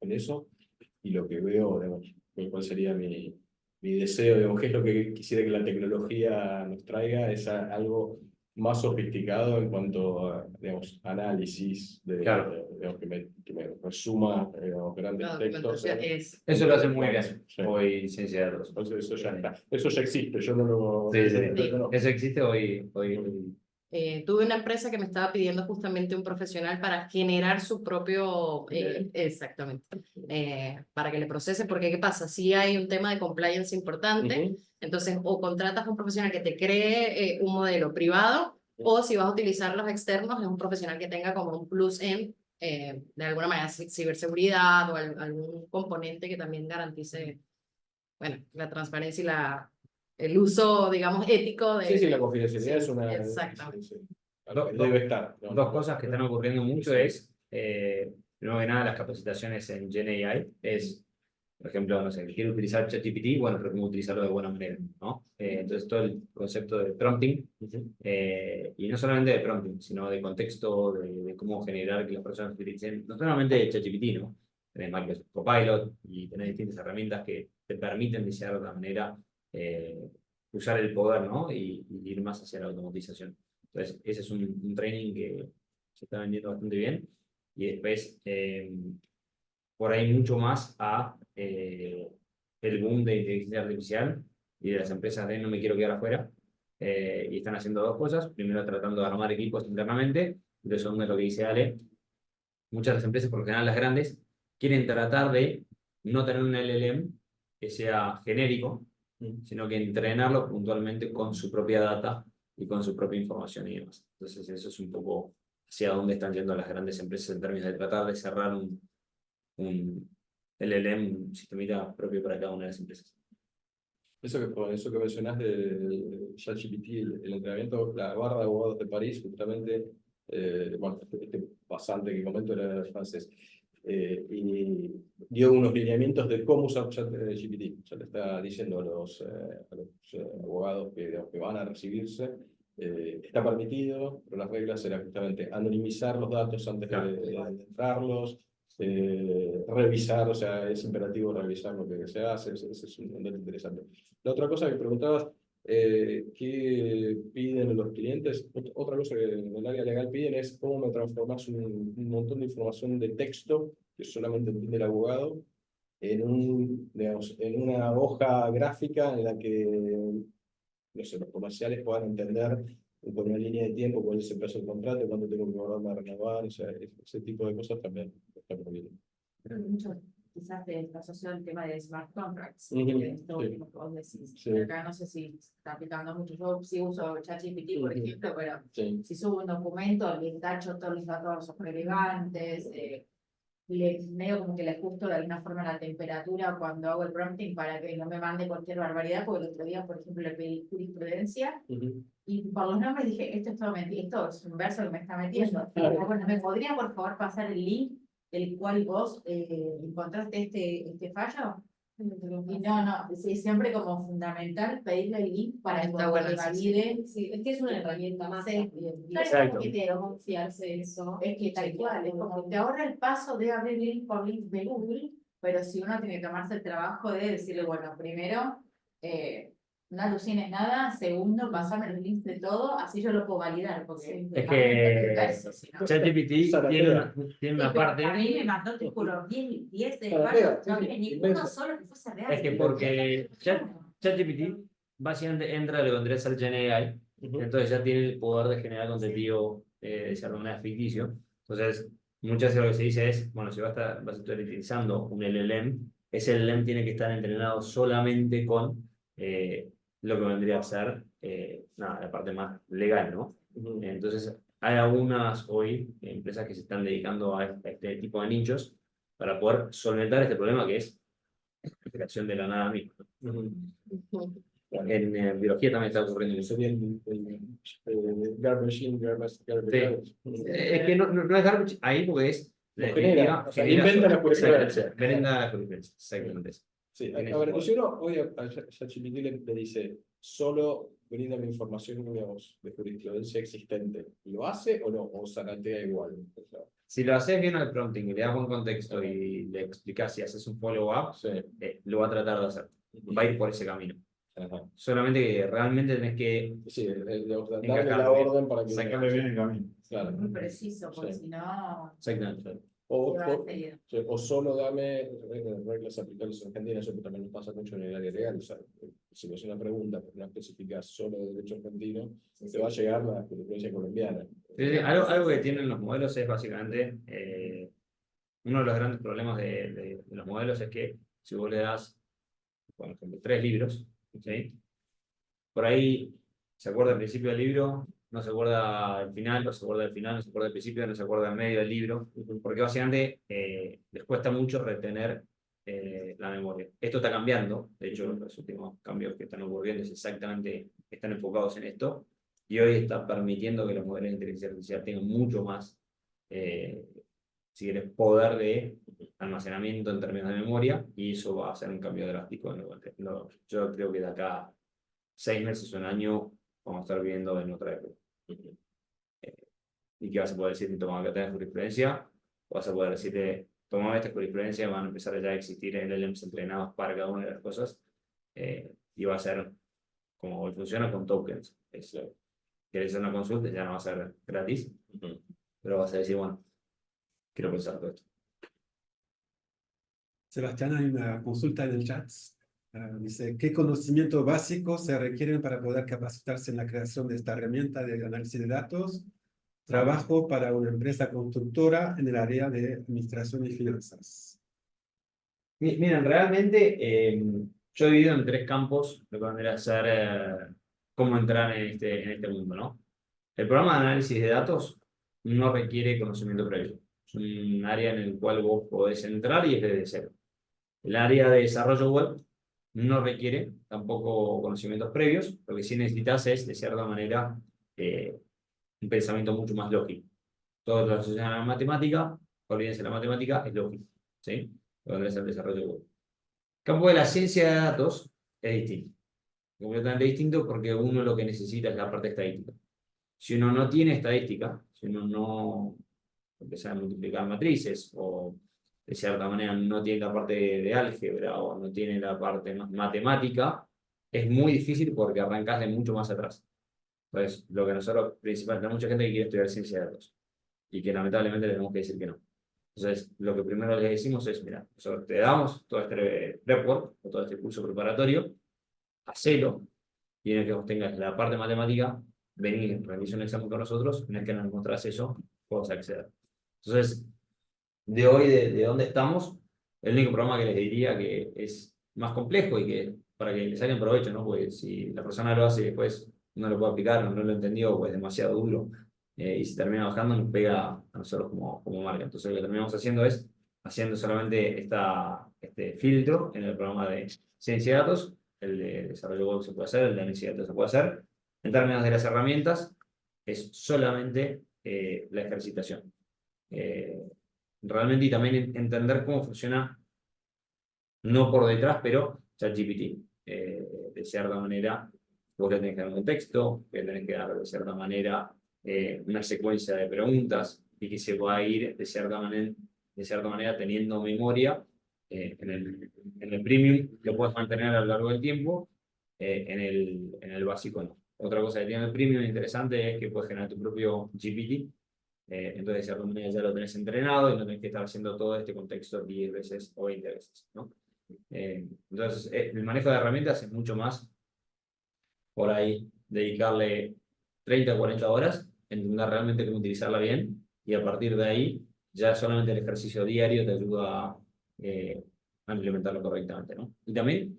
en eso, y lo que veo, digamos, cuál sería mi deseo, digamos, qué es lo que quisiera que la tecnología nos traiga, es algo más sofisticado en cuanto a, digamos, análisis, Claro. digamos, que me resuma grandes La textos. documentación es... Eso lo hace muy bien Sí. hoy ciencia de datos. Entonces, eso ya está. Eso ya existe, yo no lo... Sí, sí. no- Eso existe hoy Tuve una empresa que me estaba pidiendo justamente un profesional para generar su propio, exactamente, para que le procese, porque ¿qué pasa? Si hay un tema de compliance importante, entonces o contratas a un profesional que te cree un modelo privado, o si vas a utilizar los externos, es un profesional que tenga como un plus en, de alguna manera, ciberseguridad o algún componente que también garantice, bueno, la transparencia y el uso, digamos, ético de... Sí, sí, la confidencialidad Sí, es una... exactamente. sí, sí. Debe estar. No, Dos no, cosas que están ocurriendo mucho es, primero que nada, las capacitaciones en GenAI. Es, por ejemplo, no sé, quiero utilizar ChatGPT, bueno, pero cómo utilizarlo de buena manera, ¿no? Entonces, todo el concepto de prompting, y no solamente de prompting, sino de contexto, de cómo generar que las personas utilicen, no solamente de ChatGPT, ¿no? Tenés Microsoft Copilot y tenés distintas herramientas que te permiten diseñar de otra manera, usar el poder, ¿no? Y ir más hacia la automatización. Entonces, ese es un training que se está vendiendo bastante bien. Y después, por ahí mucho más a el boom de inteligencia artificial y de las empresas de no me quiero quedar afuera. Y están haciendo dos cosas. Primero, tratando de armar equipos internamente. Y lo segundo es lo que dice Ale. Muchas de las empresas, por lo general las grandes, quieren tratar de no tener un LLM que sea genérico, sino que entrenarlo puntualmente con su propia data y con su propia información y demás. Entonces, eso es un poco hacia dónde están yendo las grandes empresas en términos de tratar de cerrar un LLM, un sistemita propio para cada una de las empresas. Eso que mencionás de ChatGPT, el entrenamiento, la barra de abogados de París, justamente, bueno, este pasante que comento era francés, y dio unos lineamientos de cómo usar ChatGPT. Ya le está diciendo a los abogados que van a recibirse, está permitido, pero las reglas eran justamente anonimizar los datos antes de entrarlos, revisar, o sea, es imperativo revisar lo que se hace, ese es un dato interesante. La otra cosa que preguntabas, ¿qué piden los clientes? Otra cosa que en el área legal piden es cómo me transformas un montón de información de texto que solamente entiende el abogado digamos, en una hoja gráfica en la que no sé, los comerciales puedan entender con una línea de tiempo cuál es el plazo del contrato, cuándo tengo que guardarme a renovar, o sea, ese tipo de cosas también están muy bien. Mucho quizás te asoció el tema de smart contracts, Ujú, que es todo sí. lo que vos decís. Sí. Acá no sé si se está aplicando mucho. Yo sí uso ChatGPT, por Ujú. ejemplo, pero Sí. si subo un documento, le tacho todos los datos relevantes, medio como que le ajusto de alguna forma la temperatura cuando hago el prompting para que no me mande cualquier barbaridad, porque el otro día, por ejemplo, le pedí jurisprudencia y por los nombres dije, esto es todo mentira, esto es un verso que me está metiendo. Pero, bueno, ¿me podría por favor pasar el link del cual vos encontraste este fallo? Y no, sí, siempre como fundamental pedirle el link para que bueno, valide. Sí, es que es una herramienta más. Sí, Exacto. Que te da confiarse eso. es que tal cual, es como te ahorra el paso de abrir link por link de Google, pero si uno tiene que tomarse el trabajo de decirle, bueno, primero, no alucines nada, segundo, pasame los links de todo, así yo lo puedo validar, porque Es que ChatGPT tiene una parte. a mí me mandó, te juro, 10 de Para fallos, sí, no sí, había ni inmenso. uno solo que fuese real. Es que porque ChatGPT básicamente entra a lo que vendría a ser GenAI, entonces ya tiene el poder de generar contenido de cierta manera ficticio. Entonces, muchas veces lo que se dice es, bueno, si vas a estar utilizando un LLM, ese LLM tiene que estar entrenado solamente con lo que vendría a ser la parte más legal, ¿no? Entonces, hay algunas hoy empresas que se están dedicando a este tipo de nichos para poder solventar este problema que es la creación de la nada misma, ¿no? En biología también está ocurriendo eso. Sería el garbage in, garbage out. Es que no es garbage ahí porque es. Lo genera, o sea, inventa la jurisprudencia. Inventa la jurisprudencia, exactamente. Sí, a ver, y si uno hoy a ChatGPT le dice, solo bríndame información, digamos, de jurisprudencia existente, ¿lo hace o no? ¿O zanatea igual? O sea, Si lo haces bien al prompting y le das un contexto y le explicas si haces un follow-up, sí. Lo va a tratar de hacer. Va a ir por ese camino. Solamente que realmente tenés que Sí, darle encajarlo la bien. orden para que... Sacarle bien el camino. Claro. Muy preciso, porque Sí. si no. Exactamente. O, Se va enseguida. o solo dame reglas aplicables en Argentina, eso que también nos pasa mucho en el área legal. O sea, si es una pregunta, pero no especificas solo de derecho argentino, te va a llegar la jurisprudencia colombiana. Algo que tienen los modelos es básicamente, uno de los grandes problemas de los modelos es que si vos le das, por ejemplo, 3 libros, ¿sí? Por ahí se acuerda al principio del libro, no se acuerda al final, no se acuerda del final, no se acuerda del principio, no se acuerda del medio del libro, porque básicamente les cuesta mucho retener la memoria. Esto está cambiando, de hecho los últimos cambios que están ocurriendo es exactamente, están enfocados en esto, y hoy está permitiendo que los modelos de inteligencia artificial tengan mucho más, si quieres, poder de almacenamiento en términos de memoria, y eso va a ser un cambio drástico. Yo creo que de acá 6 meses o un año vamos a estar viviendo en otra época. Y que vas a poder decirte, toma, acá tenés jurisprudencia, o vas a poder decirte, toma esta jurisprudencia, van a empezar ya a existir LLMs entrenados para cada una de las cosas, y va a ser como hoy funciona con tokens. Querés hacer una consulta, ya no va a ser gratis, pero vas a decir, bueno, quiero pensar todo esto. Sebastián, hay una consulta en el chat. Dice, ¿qué conocimientos básicos se requieren para poder capacitarse en la creación de esta herramienta de análisis de datos? Trabajo para una empresa constructora en el área de administración y finanzas. Miren, realmente yo he vivido en 3 campos de manera de saber cómo entrar en este mundo, ¿no? El programa de análisis de datos no requiere conocimiento previo. Es un área en el cual vos podés entrar y es desde cero. El área de desarrollo web no requiere tampoco conocimientos previos. Lo que sí necesitas es, de cierta manera, un pensamiento mucho más lógico. Todo lo que se llama matemática, olvídense, la matemática es lógica, ¿sí? Lo que es el desarrollo web. El campo de la ciencia de datos es distinto. Completamente distinto, porque uno lo que necesita es la parte estadística. Si uno no tiene estadística, si uno no empieza a multiplicar matrices, o de cierta manera no tiene la parte de álgebra, o no tiene la parte matemática, es muy difícil porque arrancas de mucho más atrás. Entonces, lo que nosotros, principalmente, hay mucha gente que quiere estudiar ciencia de datos, y que lamentablemente le tenemos que decir que no. Entonces, lo que primero le decimos es, mira, nosotros te damos todo este report, o todo este curso preparatorio, hacelo, y en el que vos tengas la parte matemática, venir, realizar un examen con nosotros, en el que nos encontrás eso, podés acceder. Entonces, de hoy, de dónde estamos, el único programa que les diría que es más complejo y que para que les saquen provecho, ¿no? Porque si la persona lo hace y después no lo puede aplicar, no lo entendió, pues es demasiado duro, y si termina bajando, nos pega a nosotros como marca. Entonces, lo que terminamos haciendo es haciendo solamente este filtro en el programa de ciencia de datos. El de desarrollo web se puede hacer, el de análisis de datos se puede hacer. En términos de las herramientas, es solamente la ejercitación. Realmente, y también entender cómo funciona, no por detrás, pero ChatGPT. De cierta manera, vos le tenés que dar un contexto, le tenés que dar de cierta manera una secuencia de preguntas, y que se va a ir de cierta manera teniendo memoria. En el premium lo puedes mantener a lo largo del tiempo, en el básico no. Otra cosa que tiene el premium interesante es que puedes generar tu propio GPT. Entonces, de cierta manera ya lo tenés entrenado y no tenés que estar haciendo todo este contexto 10 veces o 20 veces, ¿no? Entonces, el manejo de herramientas es mucho más por ahí dedicarle 30 o 40 horas, entender realmente cómo utilizarla bien, y a partir de ahí ya solamente el ejercicio diario te ayuda a implementarlo correctamente, ¿no? Y también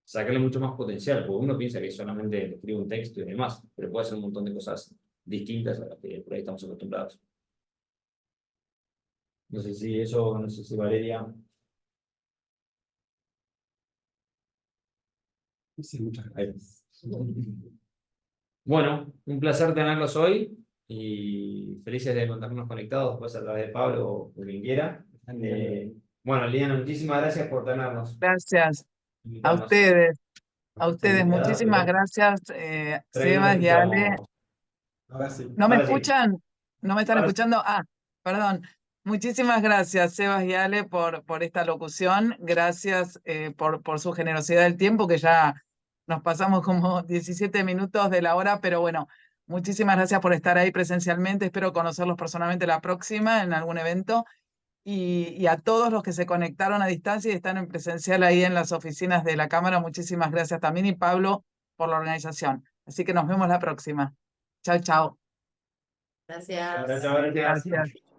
sacarle mucho más potencial, porque uno piensa que solamente escribe un texto y demás, pero puede hacer un montón de cosas distintas a las que por ahí estamos acostumbrados. No sé si Valeria. Sí, muchas gracias. Bueno, un placer tenerlos hoy, y felices de encontrarnos conectados después a través de Pablo o quien quiera. Bueno, Liliana, muchísimas gracias por tenernos. Gracias a Invitarnos. ustedes. A ustedes, Sí, muchísimas pero gracias, 3 Sebas minutos y Ale. escuchamos. Ahora sí. ¿No me Ahora sí. escuchan? ¿No me están Ahora sí. escuchando? Ah, perdón. Muchísimas gracias, Sebas y Ale, por esta locución. Gracias por su generosidad del tiempo, que ya nos pasamos como 17 minutos de la hora, pero bueno, Muchísimas gracias por estar ahí presencialmente. Espero conocerlos personalmente la próxima en algún evento. Y a todos los que se conectaron a distancia y están en presencial ahí en las oficinas de la Cámara, muchísimas gracias también. Y Pablo por la organización. Así que nos vemos la próxima. Chao, chao. Gracias. Gracias. Gracias.